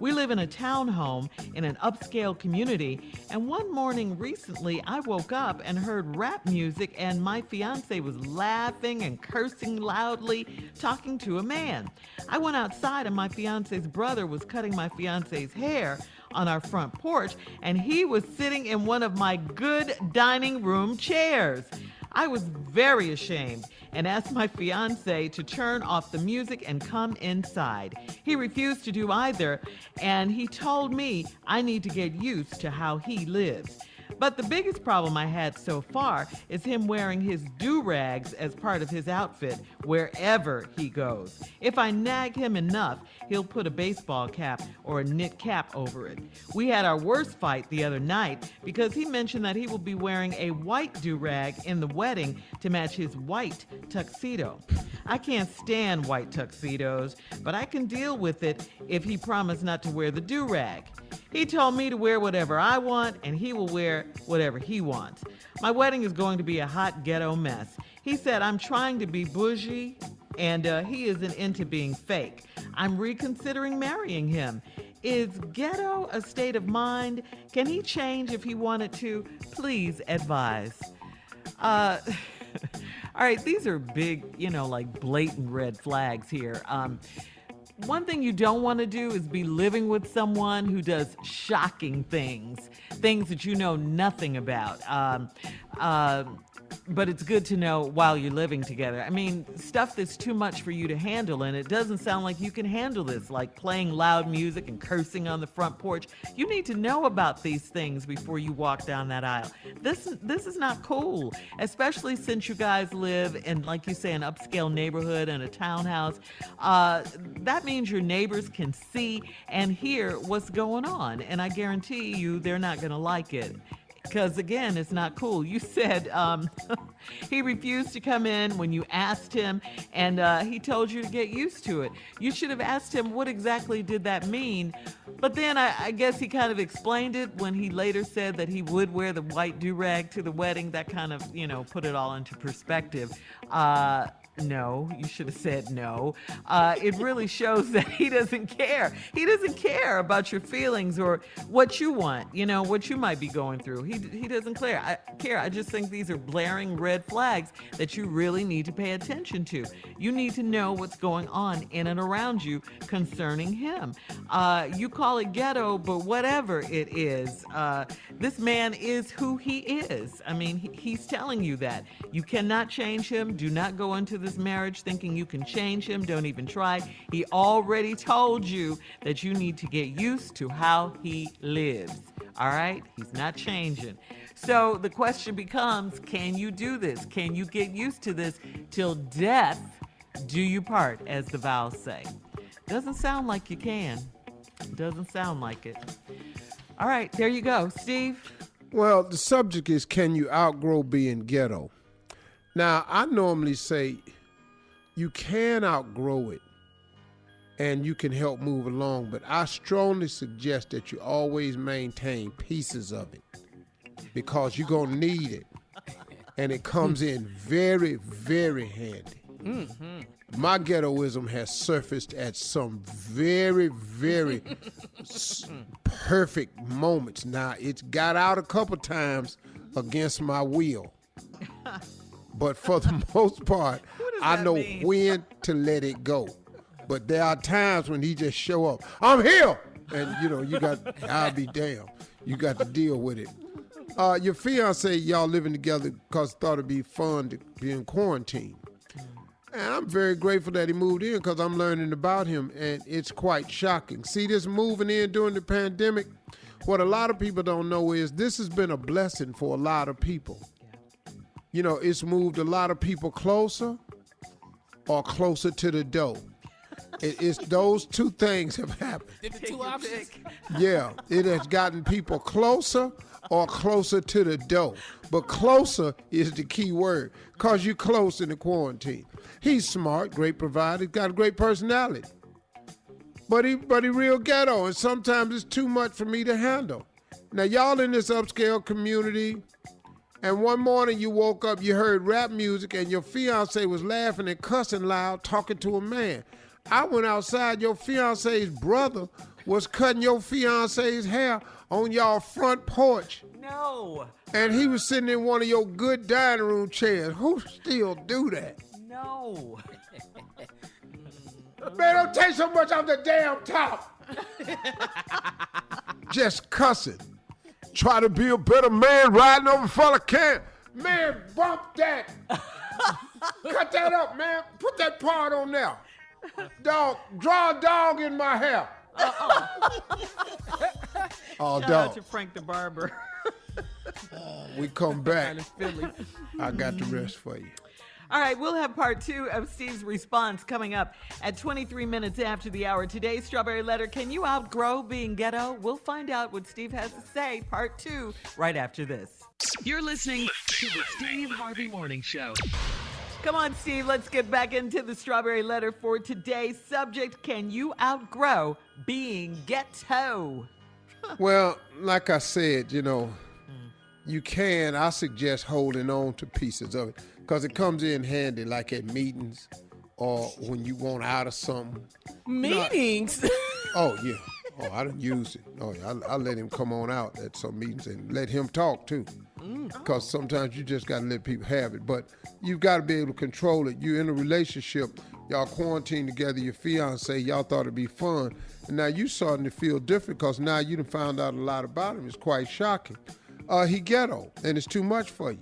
We live in a townhome in an upscale community, and one morning recently I woke up and heard rap music, and my fiancé was laughing and cursing loudly, talking to a man. I went outside, and my fiancé's brother was cutting my fiancé's hair on our front porch, and he was sitting in one of my good dining room chairs. I was very ashamed and asked my fiancé to turn off the music and come inside. He refused to do either, and he told me I need to get used to how he lives. But the biggest problem I had so far is him wearing his do-rags as part of his outfit wherever he goes. If I nag him enough, he'll put a baseball cap or a knit cap over it. We had our worst fight the other night because he mentioned that he will be wearing a white do-rag in the wedding to match his white tuxedo. I can't stand white tuxedos, but I can deal with it if he promised not to wear the do-rag. He told me to wear whatever I want, and he will wear whatever he wants. My wedding is going to be a hot ghetto mess. He said I'm trying to be bougie, and he isn't into being fake. I'm reconsidering marrying him. Is ghetto a state of mind? Can he change if he wanted to? Please advise. All right, these are big, like blatant red flags here. One thing you don't want to do is be living with someone who does shocking things that you know nothing about. But it's good to know while you're living together. I mean, stuff that's too much for you to handle, and it doesn't sound like you can handle this, like playing loud music and cursing on the front porch. You need to know about these things before you walk down that aisle. This is not cool, especially since you guys live in, like you say, an upscale neighborhood and a townhouse. That means your neighbors can see and hear what's going on, and I guarantee you they're not going to like it. Because, again, it's not cool. You said he refused to come in when you asked him, and he told you to get used to it. You should have asked him what exactly did that mean. But then I guess he kind of explained it when he later said that he would wear the white do-rag to the wedding. That kind of, put it all into perspective. No, you should have said no. It really shows that he doesn't care. He doesn't care about your feelings or what you want, what you might be going through. He doesn't care. I just think these are blaring red flags that you really need to pay attention to. You need to know what's going on in and around you concerning him. You call it ghetto, but whatever it is, this man is who he is. I mean, he's telling you that. You cannot change him. Do not go into this marriage thinking you can change him. Don't even try. He already told you that you need to get used to how he lives. All right? He's not changing. So the question becomes, can you do this? Can you get used to this till death do you part, as the vows say? Doesn't sound like you can. Doesn't sound like it. All right, there you go. Steve? Well, the subject is, can you outgrow being ghetto? Now, I normally say you can outgrow it and you can help move along, but I strongly suggest that you always maintain pieces of it because you're going to need it. And it comes in very, very handy. My ghettoism has surfaced at some very, very perfect moments. Now, it's got out a couple times against my will. But for the most part, I know when to let it go. But there are times when he just show up. I'm here! And, I'll be damned. You got to deal with it. Your fiance, y'all living together because thought it'd be fun to be in quarantine. And I'm very grateful that he moved in because I'm learning about him, and it's quite shocking. See, this moving in during the pandemic, what a lot of people don't know is this has been a blessing for a lot of people. It's moved a lot of people closer or closer to the dough. It's those two things have happened. The two options. Yeah, it has gotten people closer or closer to the dough. But closer is the key word because you're close in the quarantine. He's smart, great provider, got a great personality. But he real ghetto, and sometimes it's too much for me to handle. Now, y'all in this upscale community, and one morning you woke up, you heard rap music, and your fiance was laughing and cussing loud, talking to a man. I went outside, your fiance's brother was cutting your fiance's hair on y'all front porch. No. And he was sitting in one of your good dining room chairs. Who still do that? No. Man, don't take so much off the damn top. Just cussing. Try to be a better man riding over fella can. Man, bump that. Cut that up, man. Put that part on there. Dog, draw a dog in my hair. Oh, Shout dog. out to Frank the Barber. We come back. I got the rest for you. All right, we'll have part 2 of Steve's response coming up at 23 minutes after the hour. Today's Strawberry Letter, can you outgrow being ghetto? We'll find out what Steve has to say, part 2, right after this. You're listening to the Steve Harvey Morning Show. Come on, Steve, let's get back into the Strawberry Letter for today's subject. Can you outgrow being ghetto? Well, like I said, you can. I suggest holding on to pieces of it because it comes in handy, like at meetings or when you want out of something. Meetings? Oh, yeah. Oh, I done used it. Oh, yeah. I let him come on out at some meetings and let him talk, too. Because sometimes you just got to let people have it. But you've got to be able to control it. You're in a relationship. Y'all quarantined together, your fiance. Y'all thought it'd be fun. And now you starting to feel different because now you done found out a lot about him. It's quite shocking. He ghetto, and it's too much for you.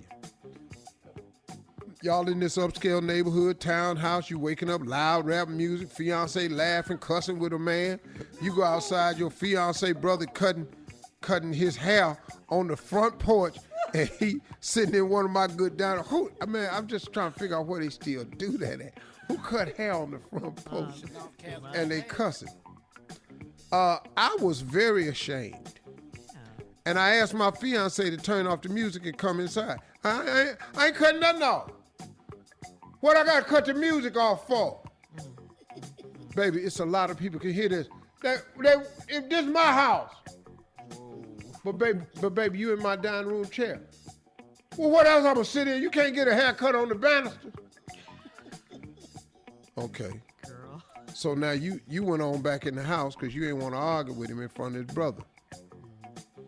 Y'all in this upscale neighborhood, townhouse, you waking up loud rap music, fiance laughing, cussing with a man. You go outside, your fiance brother cutting his hair on the front porch, and he sitting in one of my good diners. I'm just trying to figure out where they still do that at. Who cut hair on the front porch? And they cussing. I was very ashamed. And I asked my fiance to turn off the music and come inside. I ain't cutting nothing off. What I gotta cut the music off for? Baby, it's a lot of people can hear this. If this is my house. But baby, you in my dining room chair. Well, what else I'm gonna sit in? You can't get a haircut on the banister. Okay. Girl. So now you went on back in the house because you didn't want to argue with him in front of his brother.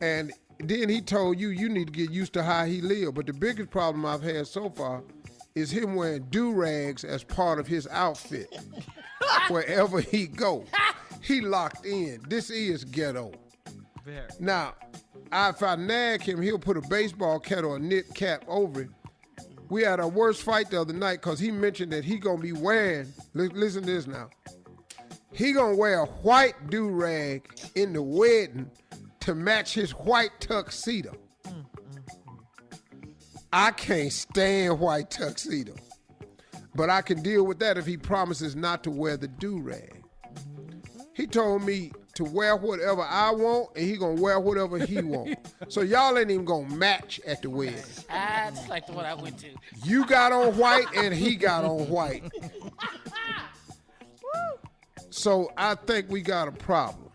And then he told you need to get used to how he live. But the biggest problem I've had so far is him wearing do-rags as part of his outfit. Wherever he go, he locked in. This is ghetto. Very. Now, if I nag him, he'll put a baseball cap or a knit cap over it. We had our worst fight the other night because he mentioned that he gonna be wearing, listen to this now, he gonna wear a white do-rag in the wedding to match his white tuxedo. I can't stand white tuxedo. But I can deal with that if he promises not to wear the do-rag. He told me to wear whatever I want, and he gonna wear whatever he want. So y'all ain't even gonna match at the wedding. Just like the one I went to. You got on white, and he got on white. So I think we got a problem.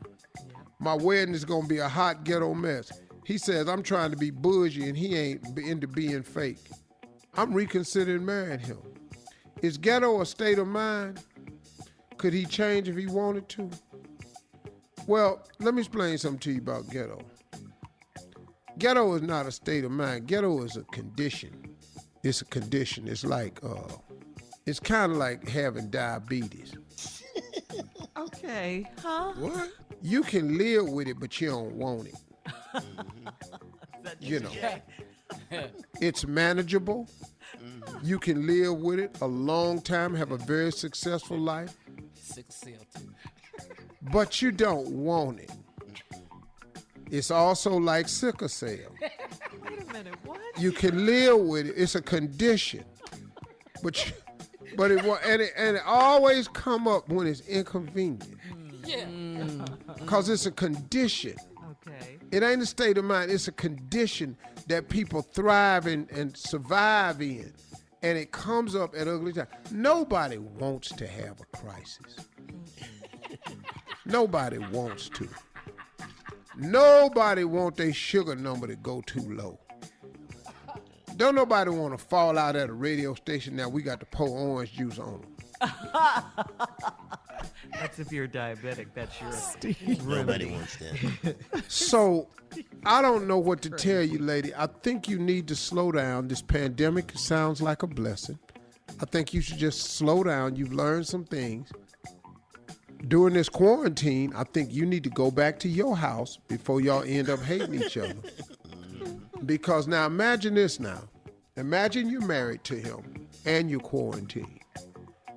My wedding is gonna be a hot ghetto mess. He says I'm trying to be bougie, and he ain't into being fake. I'm reconsidering marrying him. Is ghetto a state of mind? Could he change if he wanted to? Well, let me explain something to you about ghetto. Ghetto is not a state of mind. Ghetto is a condition. It's a condition. It's like, it's kind of like having diabetes. Okay, huh? What? You can live with it, but you don't want it. You know, it's manageable. You can live with it a long time, have a very successful life. But you don't want it. It's also like sickle cell. Wait a minute, what? You can live with it. It's a condition. But it always come up when it's inconvenient. Yeah. Because it's a condition. Okay. It ain't a state of mind. It's a condition that people thrive in and survive in. And it comes up at ugly times. Nobody wants to have a crisis. Nobody wants to. Nobody want their sugar number to go too low. Don't nobody want to fall out at a radio station now we got to pour orange juice on them. That's if you're diabetic. That's your Nobody wants that. So, I don't know what to tell you, lady. I think you need to slow down. This pandemic sounds like a blessing. I think you should just slow down. You've learned some things. During this quarantine, I think you need to go back to your house before y'all end up hating each other. Because now imagine this now. Imagine you're married to him and you're quarantined.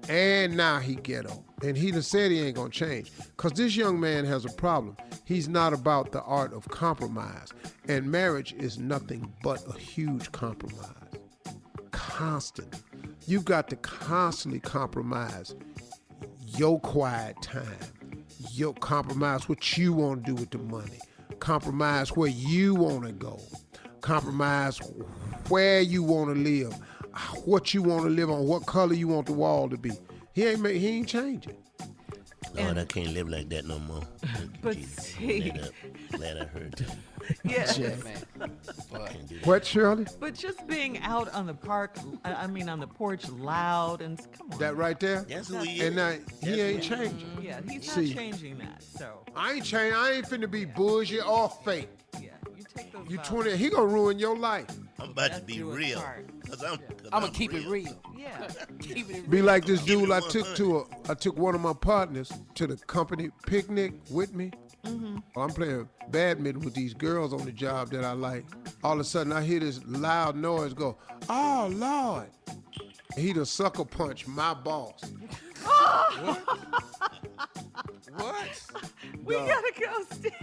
And now he ghetto. And he done said he ain't gonna change. Because this young man has a problem. He's not about the art of compromise. And marriage is nothing but a huge compromise. Constantly. You've got to constantly compromise your quiet time. Your compromise what you want to do with the money. Compromise where you want to go. Compromise where you want to live. What you want to live on. What color you want the wall to be. He ain't changing. Lord, I can't live like that no more. But Jesus, see, glad I heard that. yeah. What, Shirley? But just being out on the on the porch loud and come on. That right there? That's who he is. And now he ain't changing. Yeah, he's not changing that. So I ain't changing. I ain't finna be bougie or fake. Yeah, you take those. You 20. He gonna ruin your life. I'm about to be real. Cause I'm gonna keep it real. Yeah. Keep it Be like this dude I Keep it took one of my partners to the company picnic with me. Mm-hmm. I'm playing badminton with these girls on the job that I like. All of a sudden I hear this loud noise go, oh Lord. He done sucker punched my boss. What? We gotta go, Steve.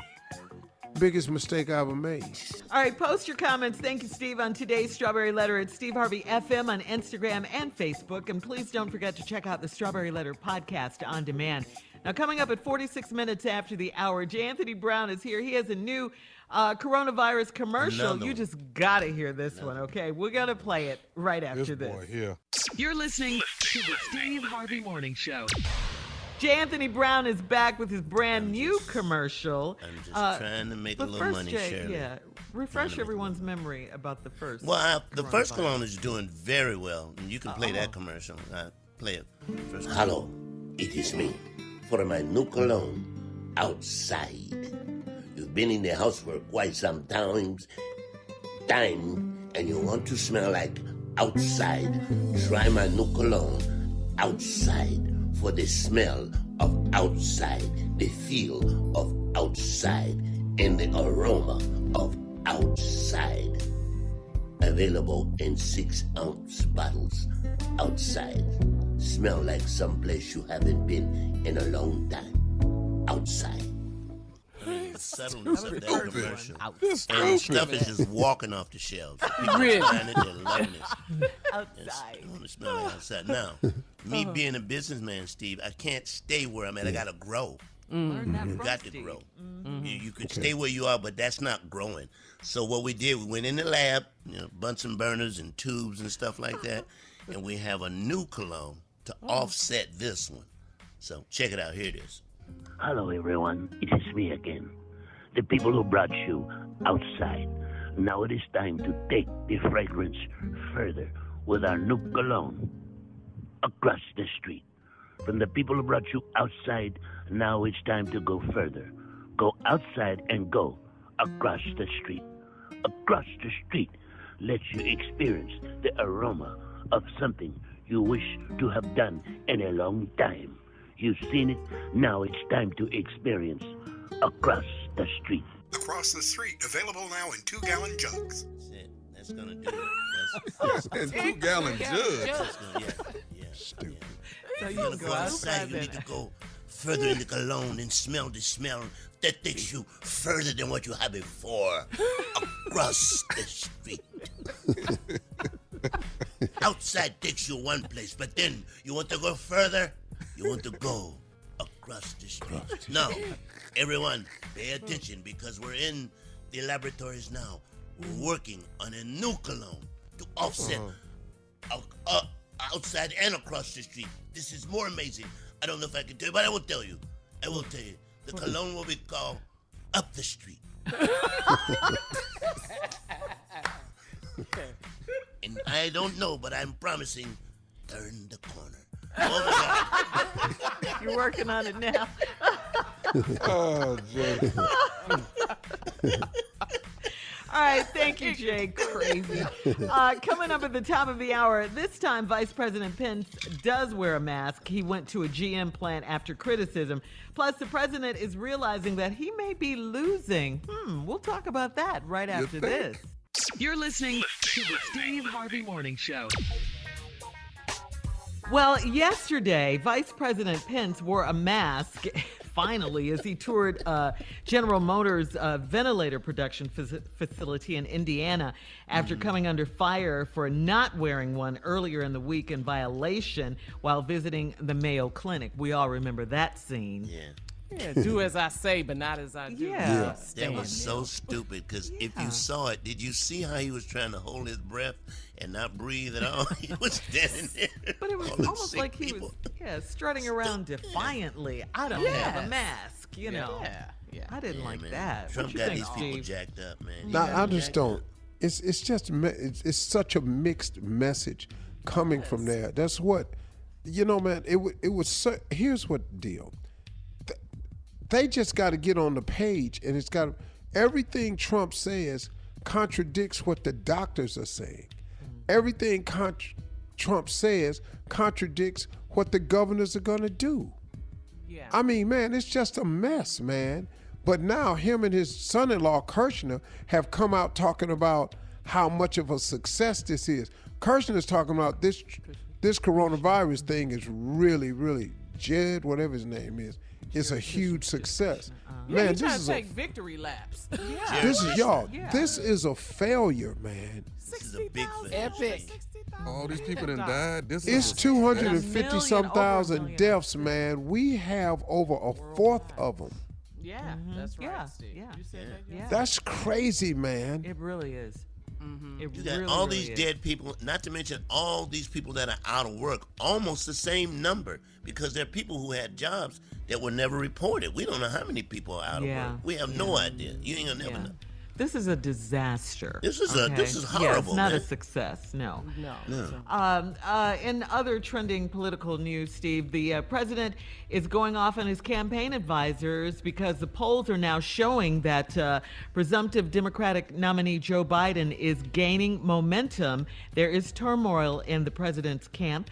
Biggest mistake I ever made. All right, post your comments. Thank you, Steve, on today's Strawberry Letter at Steve Harvey FM on Instagram and Facebook. And please don't forget to check out the Strawberry Letter podcast on demand. Now, coming up at 46 minutes after the hour, J. Anthony Brown is here. He has a new coronavirus commercial. You just got to hear this one, okay? We're going to play it right after this. Boy here. You're listening to the Steve Harvey Morning Show. J. Anthony Brown is back with his brand new commercial. I'm just trying to make a little money, Shirley. Yeah, refresh everyone's memory about the first. Well, the first cologne is doing very well. And you can play that commercial. Play it. First Hello, it is me for my new cologne, Outside. You've been in the house for quite some time, and you want to smell like outside. Try my new cologne, Outside. For the smell of outside, the feel of outside, and the aroma of outside. Available in 6-ounce bottles. Outside. Smell like someplace you haven't been in a long time. Outside. The subtleness of that commercial. And stuff is just walking off the shelves. People are buying it, they're loving it. Outside. I want to smell like outside. Now, me being a businessman, Steve, I can't stay where I'm at. I got to grow. Learn that You from got to Steve. grow. You could stay where you are, but that's not growing. So what we did, we went in the lab, Bunsen burners and tubes and stuff like that, and we have a new cologne to offset this one. So check it out. Here it is. Hello, everyone. It is me again. The people who brought you Outside. Now it is time to take the fragrance further with our new cologne, across the street. From the people who brought you outside, now it's time to go further. Go outside and go across the street. Across the street lets you experience the aroma of something you wish to have done in a long time. You've seen it, now it's time to experience across the street. Across the street, available now in 2-gallon jugs. That's it. That's gonna do it. And 2-gallon jugs. Stupid. So you You're can gonna go go outside. outside You then. need to go further in the cologne and smell the smell that takes you further than what you had before. Across the street. Outside takes you one place, but then you want to go further. You want to go across the street. Now, everyone, pay attention because we're in the laboratories now. We're working on a new cologne to offset outside and across the street. This is more amazing. I don't know if I can tell you, but I will tell you. I will tell you. The cologne will be called Up the Street. And I don't know, but I'm promising turn the corner. Oh my God. You're working on it now. Oh, Jay. All right, thank you, Jay. Crazy. Coming up at the top of the hour, this time Vice President Pence does wear a mask. He went to a GM plant after criticism. Plus, the president is realizing that he may be losing. We'll talk about that right after this. You're listening to the Steve Harvey Morning Show. Well, yesterday, Vice President Pence wore a mask, finally, as he toured General Motors' ventilator production facility in Indiana after coming under fire for not wearing one earlier in the week in violation while visiting the Mayo Clinic. We all remember that scene. Yeah, do as I say, but not as I do. Yeah. That was so stupid because if you saw it, did you see how he was trying to hold his breath and not breathe at all? He was standing there. But it was almost like he was strutting around defiantly. I don't have a mask, you know. Yeah. I didn't like man. that. Trump what you got think, these people Steve? jacked up, man. No, I just don't. It's just it's such a mixed message coming from there. That's what, man. It was. Here's what the deal. They just got to get on the page, and it's got everything Trump says contradicts what the doctors are saying. Everything Trump says contradicts what the governors are going to do. Yeah. I mean, man, it's just a mess, man. But now him and his son-in-law, Kirshner, have come out talking about how much of a success this is. Kirshner's talking about this coronavirus thing is really, really, Jed, whatever his name is, it's a huge success. Man, this trying is to take victory laps. This is y'all. This is a failure, man. This is a big failure. Epic. All these people done died. This It's is 250-some thousand deaths, man. We have over a fourth of them. Yeah, that's right, Steve. Yeah. You said that, yeah. That's crazy, man. It really is. It You got really, all really these is. dead people, not to mention all these people that are out of work, almost the same number, because there are people who had jobs that were never reported. We don't know how many people are out of work. We have no idea. You ain't gonna never know. This is a disaster. This is horrible. Yeah, it's not man. a success. No. No. In other trending political news, Steve, the president is going off on his campaign advisors because the polls are now showing that presumptive Democratic nominee Joe Biden is gaining momentum. There is turmoil in the president's camp.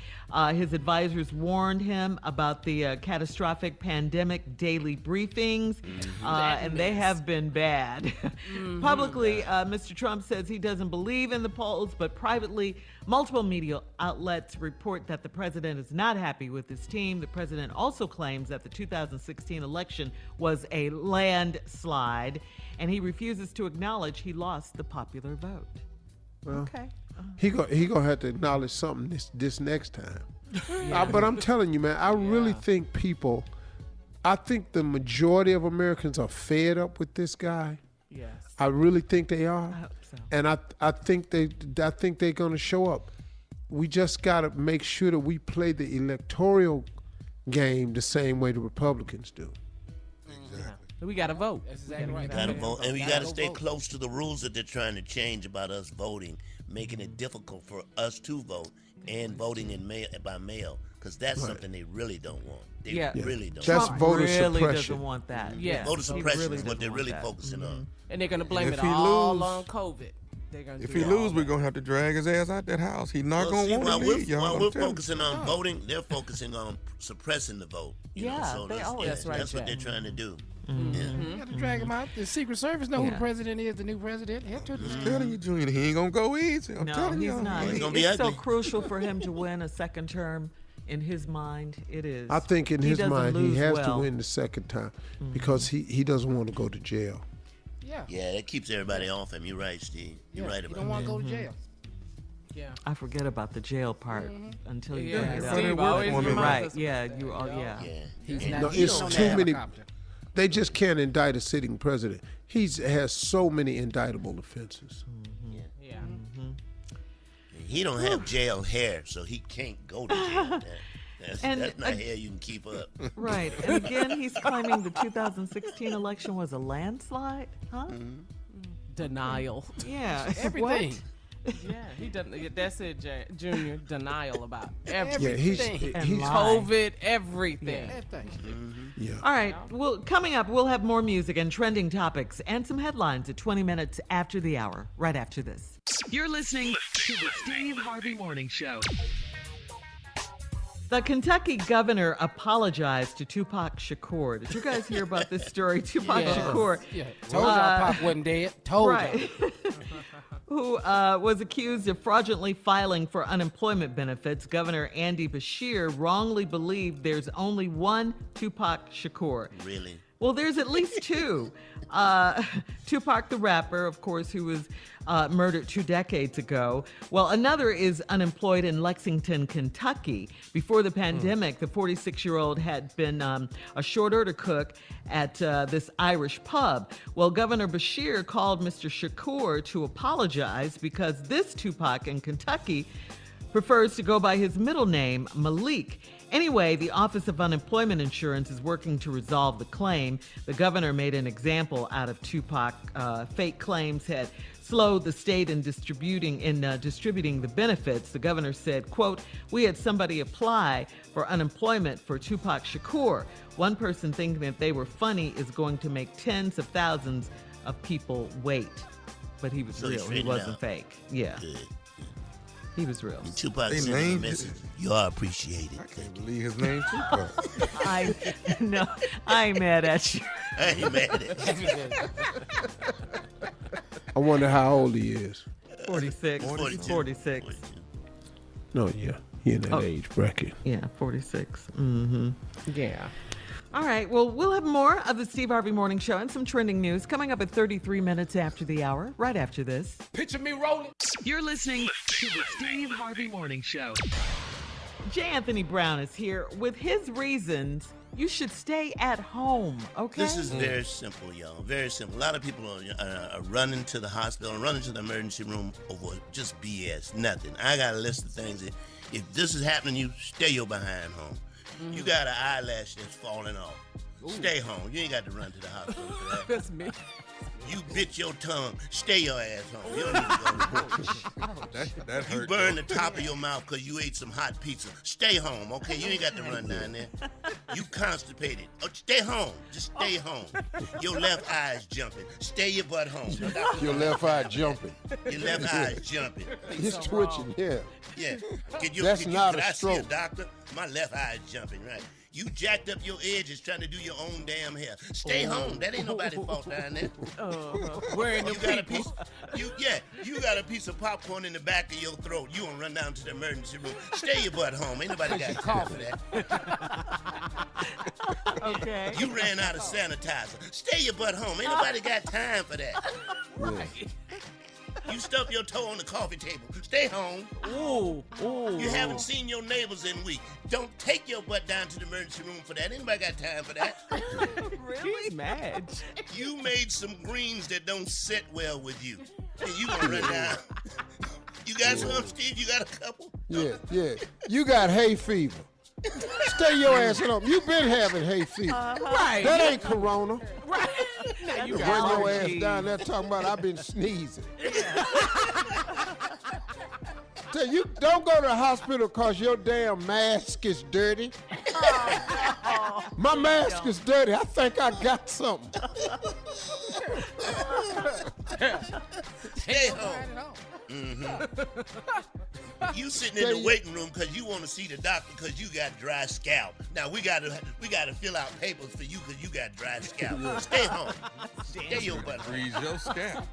His advisors warned him about the catastrophic pandemic daily briefings, and they have been bad. Publicly, Mr. Trump says he doesn't believe in the polls, but privately, multiple media outlets report that the president is not happy with his team. The president also claims that the 2016 election was a landslide, and he refuses to acknowledge he lost the popular vote. Well, Okay. He gonna have to acknowledge something this next time. But I'm telling you, man, I really think I think the majority of Americans are fed up with this guy. Yes. I really think they are. I hope so. And I think they're gonna show up. We just gotta make sure that we play the electoral game the same way the Republicans do. Exactly. We got to vote. That's exactly right. Got to vote, and we got to stay vote. close to the rules that they're trying to change about us voting, making it difficult for us to vote and voting in by mail, because that's something they really don't want. They really don't. That's Trump voter really suppression. doesn't want that. Yeah. Voter suppression really is what they're doesn't really want that. focusing on. And they're going to blame And it if he all lose- on COVID. They're gonna If do he it lose, all we're on- going to have to drag his ass out that house. He's not Well, going see, to want to leave, y'all. while I'm we're telling you. focusing on voting, they're focusing on suppressing the vote. You know, Yeah, so they always- That's right, that's what Jack. they're trying to do. You got to drag him out. The Secret Service know who Yeah. the president is, the new president. Head to the I'm telling you, Junior, he ain't going to go easy. I'm No, telling he's you. not. It's gonna be It's so ugly. crucial for him to win a second term. In his mind, it is. I think in his doesn't mind he lose has well. to win the second time because he doesn't want to go to jail. Yeah. Yeah, that keeps everybody off him. You're right, Steve. You're right You about don't want to go to Mm-hmm. jail. Yeah. I forget about the jail part until you Yeah, bring it up. Steve always You're reminds right. us Yeah, about you that. all. Yeah. that. Yeah. He's And- not. No, he it's don't too have many. helicopter. They just can't indict a sitting president. Has so many indictable offenses. Yeah. He don't have jail hair, so he can't go to jail. And, That's not hair you can keep up. Right. And again, he's claiming the 2016 election was a landslide. Huh? Denial. Yeah. Everything. Yeah, he doesn't. That's it, Junior. Denial about Yeah, everything. he's And lie. COVID, everything. Everything. yeah. All right. Well, coming up, we'll have more music and trending topics and some headlines at 20 minutes after the hour, right after this. You're listening to the Steve Harvey Morning Show. The Kentucky governor apologized to Tupac Shakur. Did you guys hear about this story? Tupac Yes. Shakur. Yeah. Told y'all Pop wasn't dead. Told Right. Who was accused of fraudulently filing for unemployment benefits. Governor Andy Bashir wrongly believed there's only one Tupac Shakur. Really? Well, there's at least two. Tupac the rapper, of course, who was murdered 2 decades ago. Well, another is unemployed in Lexington, Kentucky. Before the pandemic, the 46-year-old had been a short order cook at this Irish pub. Well, Governor Bashir called Mr. Shakur to apologize because this Tupac in Kentucky prefers to go by his middle name, Malik. Anyway, the Office of Unemployment Insurance is working to resolve the claim. The governor made an example out of Tupac. Fake claims had slowed the state in distributing the benefits. The governor said, quote, "We had somebody apply for unemployment for Tupac Shakur. One person thinking that they were funny is going to make tens of thousands of people wait." But he was So he real. He straightened wasn't out. fake. Yeah. Good. He was real. And Tupac They sent him a named message. You are appreciated. I can't believe his name Tupac. I ain't mad at you. I ain't mad at you. I wonder how old he is. 46. 42. 46. No, yeah, he in that Oh. age bracket. Yeah, 46. Mm-hmm. Yeah. All right. Well, we'll have more of the Steve Harvey Morning Show and some trending news coming up at 33 minutes after the hour, right after this. Picture me rolling. You're listening to the Steve Harvey Morning Show. J. Anthony Brown is here with his reasons you should stay at home, okay? This is very simple, y'all. Very simple. A lot of people are running to the hospital, running to the emergency room over just BS, nothing. I got a list of things that if this is happening, you stay your behind home. You got an eyelash that's falling off. Stay home. You ain't got to run to the hospital for that. That's me. You bit your tongue. Stay your ass home. You don't need to go to work. That You hurt. burn the top of your mouth because you ate some hot pizza. Stay home, okay? You ain't got to run down there. You constipated. Oh, stay home. Just stay home. Your left eye is jumping. Stay your butt home. Your left eye jumping. Your left eye is jumping. He's twitching, yeah. Yeah. That's not a could I see a stroke. doctor? My left eye is jumping, right? You jacked up your edges trying to do your own damn hair. Stay home. That ain't nobody's fault down there. Wearing You the got a people. piece. You got a piece of popcorn in the back of your throat. You gonna run down to the emergency room. Stay your butt home. Ain't nobody got time for that. Okay. You ran out of sanitizer. Stay your butt home. Ain't nobody got time for that. You stubbed your toe on the coffee table. Stay home. Ooh. You haven't seen your neighbors in a week. Don't take your butt down to the emergency room for that. Anybody got time for that? Really? He's mad. You made some greens that don't sit well with you. And you gonna run down. You got some, Steve? You got a couple? Yeah. You got hay fever. Stay your ass at home. You been having hay fever. Right. That ain't corona. Right. Now you Run got your ass allergies. down there talking about I've been sneezing. Tell you don't go to the hospital because your damn mask is dirty. My mask is dirty. I think I got something. Stay home. You sitting in the waiting room because you want to see the doctor because you got dry scalp. Now we gotta fill out papers for you because you got dry scalp. Stay home. Stay your butt home. Freeze your scalp.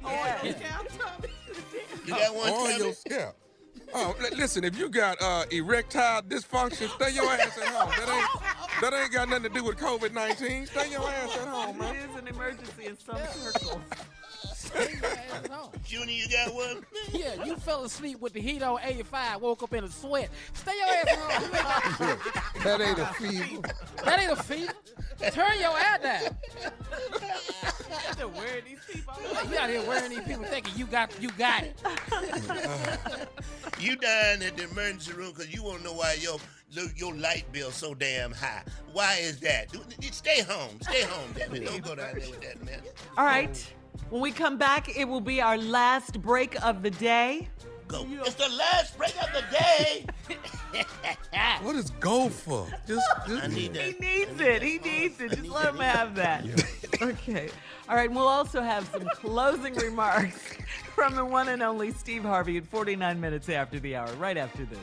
You got one on coming? your scalp. Oh, listen, if you got erectile dysfunction, stay your ass at home. That ain't got nothing to do with COVID-19. Stay your ass at home, man. It is an emergency in some circles. Junior, you got one? Yeah, you fell asleep with the heat on 85, woke up in a sweat. Stay your ass home. That ain't a fever. That ain't a fever. Turn your ass down. They're wearing these people. You out here wearing these people thinking you got it. You dying at the emergency room because you want to know why your light bill's so damn high. Why is that? Stay home. Stay home, damn it. Don't go down there with that mess. All right. When we come back, it will be our last break of the day. Go. It's the last break of the day. What is go for? I need that. He needs it. Just let him have that. Okay. All right. We'll also have some closing remarks from the one and only Steve Harvey at 49 minutes after the hour, right after this.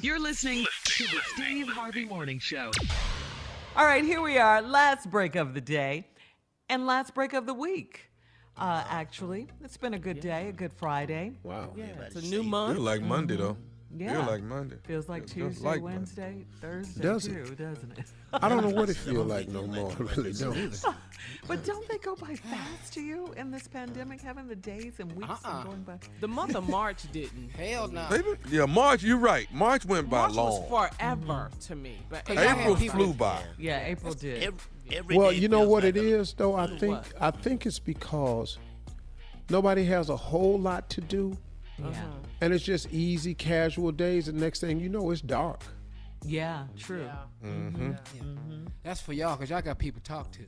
You're listening to the Steve Harvey Morning Show. All right. Here we are. Last break of the day and last break of the week. Actually, it's been a good day, a good Friday. Wow. Yeah, it's a new month. Feel like Monday, though. Yeah. Feel like Monday. Feels like Tuesday, like Wednesday, Thursday, Does too, it? doesn't it? I don't know what it feels like no more. I really don't. But don't they go by fast to you in this pandemic, having the days and weeks and going by? The month of March didn't. Hell no. Yeah, March, you're right. March went by March long. was forever to me. But April flew by. Yeah, April did. Every Well, day you know feels what like it a- is, though? I think it's because nobody has a whole lot to do. Yeah. And it's just easy, casual days. And next thing you know, it's dark. Yeah, true. Mm-hmm. That's for y'all, because y'all got people to talk to.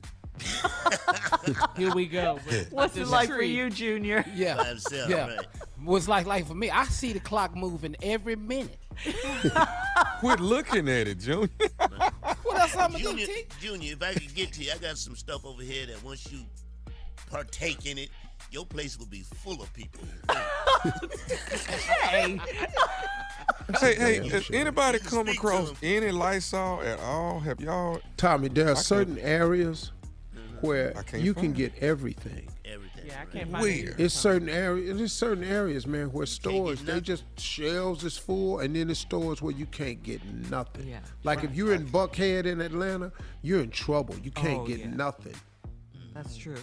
Here we go. What's it like for you, Junior? Yeah. By himself, Yeah. right. What's like for me? I see the clock moving every minute. Quit looking at it, Junior. What else I'm going to do, Junior, T? Junior, if I could get to you, I got some stuff over here that once you partake in it, your place will be full of people. Hey. Hey, has anybody come Speak to across him. any Lysol at all? Have y'all? Tommy, there are can't- certain areas where I can't you can find get everything. Everything. Yeah, I can't find Where? It's certain areas. There's certain areas, man, where stores get they nothing. just shelves is full, and then there's stores where you can't get nothing. Yeah. Like if you're in Buckhead in Atlanta, you're in trouble. You can't Oh, get yeah. nothing. That's true.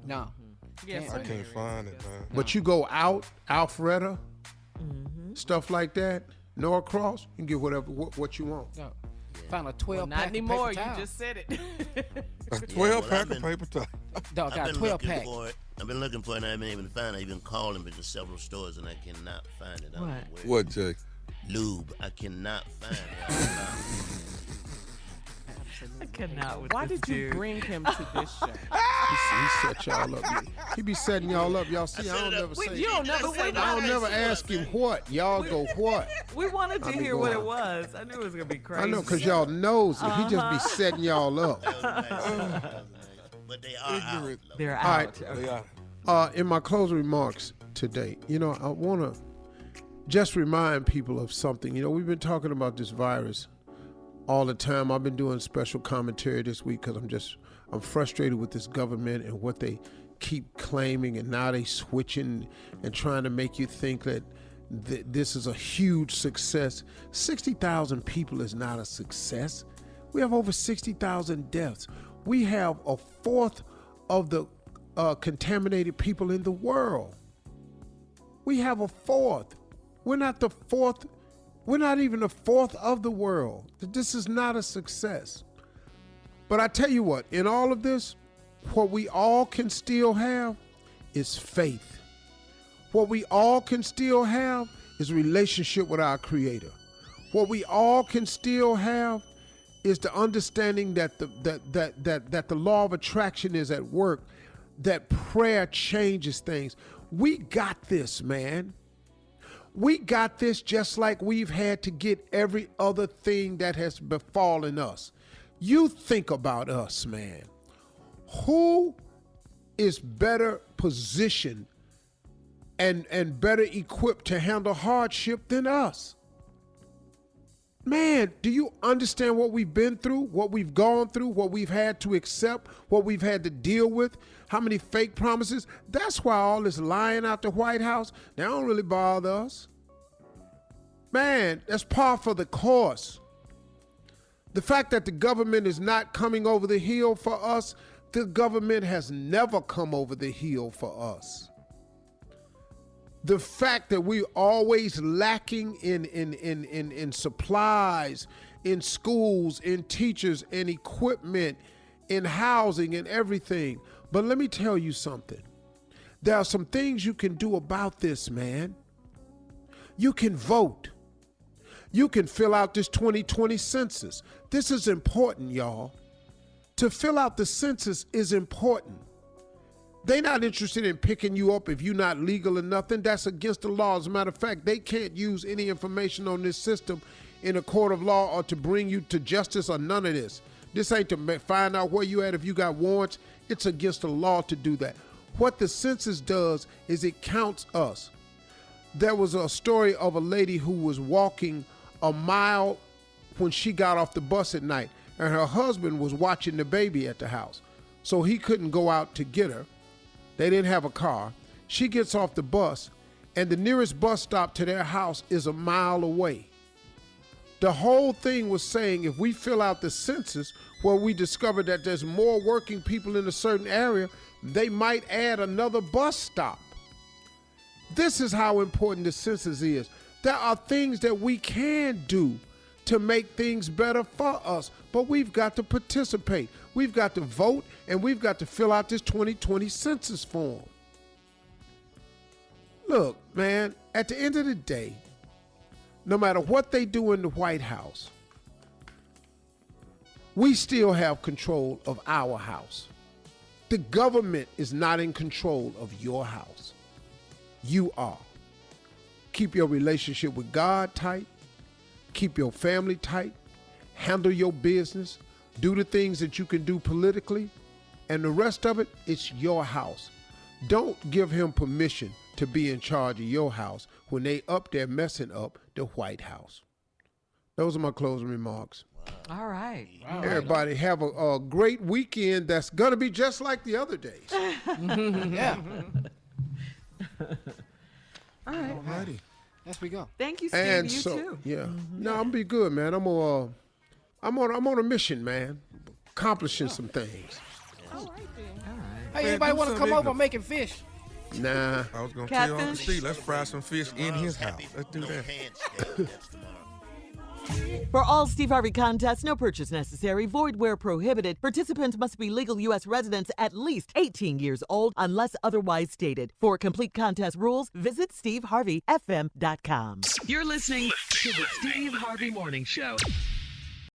No. Yes, I can't find it, man. But you go out, Alpharetta, stuff like that, Norcross, you can get whatever what you want. No. Found a 12 not pack anymore. of paper You towels. just said it. A 12 well, pack I've of paper towel. Dog I've got a been 12 looking pack. for it. I've been looking for it and I haven't been able to find it. I've been calling in several stores and I cannot find it. I don't know where. What, Jay? Lube. I cannot find it. I cannot with Why this did you dude. bring him to this show? He set y'all up. He be setting y'all up. Y'all see, I don't never say. You don't never say I don't never ask him what. Y'all go what. We wanted to I be hear what it going. was. I knew it was going to be crazy. I know, because y'all knows it. He just be setting y'all up. But they are out. They're All right. out. Okay. In my closing remarks today, I want to just remind people of something. We've been talking about this virus all the time. I've been doing special commentary this week because I'm frustrated with this government and what they keep claiming, and now they switching and trying to make you think that this is a huge success. 60,000 people is not a success. We have over 60,000 deaths. We have a fourth of the contaminated people in the world. We have a fourth. We're not the fourth. We're not even a fourth of the world. This is not a success. But I tell you what, in all of this, what we all can still have is faith. What we all can still have is a relationship with our Creator. What we all can still have is the understanding that the law of attraction is at work, that prayer changes things. We got this, man. We got this just like we've had to get every other thing that has befallen us. You think about us, man. Who is better positioned and better equipped to handle hardship than us? Man, do you understand what we've been through, what we've gone through, what we've had to accept, what we've had to deal with, how many fake promises? That's why all this lying out the White House, they don't really bother us. Man, that's par for the course. The fact that the government is not coming over the hill for us, the government has never come over the hill for us. The fact that we're always lacking in supplies, in schools, in teachers, in equipment, in housing, and everything. But let me tell you something. There are some things you can do about this, man. You can vote. You can fill out this 2020 census. This is important, y'all. To fill out the census is important. They're not interested in picking you up if you're not legal or nothing. That's against the law. As a matter of fact, they can't use any information on this system in a court of law or to bring you to justice or none of this. This ain't to find out where you at if you got warrants. It's against the law to do that. What the census does is it counts us. There was a story of a lady who was walking a mile when she got off the bus at night, and her husband was watching the baby at the house. So he couldn't go out to get her. They didn't have a car. She gets off the bus, and the nearest bus stop to their house is a mile away. The whole thing was saying if we fill out the census where we discover that there's more working people in a certain area, they might add another bus stop. This is how important the census is. There are things that we can do to make things better for us, but we've got to participate. We've got to vote, and we've got to fill out this 2020 census form. Look, man, at the end of the day, no matter what they do in the White House, we still have control of our house. The government is not in control of your house. You are. Keep your relationship with God tight. Keep your family tight. Handle your business. Do the things that you can do politically. And the rest of it, it's your house. Don't give him permission to be in charge of your house when they up there messing up the White House. Those are my closing remarks. All right. Everybody have a great weekend that's going to be just like the other days. Yeah. All right. Alrighty. Yes, we go. Thank you, Steve. And you so, too. yeah. No, I'm gonna be good, man. I'm on a mission, man. Accomplishing some things. All right. Hey, anybody want to come over making fish? Nah. I was going to tell you on the street, let's fry some fish in his house. Let's do that. For all Steve Harvey contests, no purchase necessary, void where prohibited. Participants must be legal U.S. residents at least 18 years old unless otherwise stated. For complete contest rules, visit steveharveyfm.com. You're listening to the Steve Harvey Morning Show.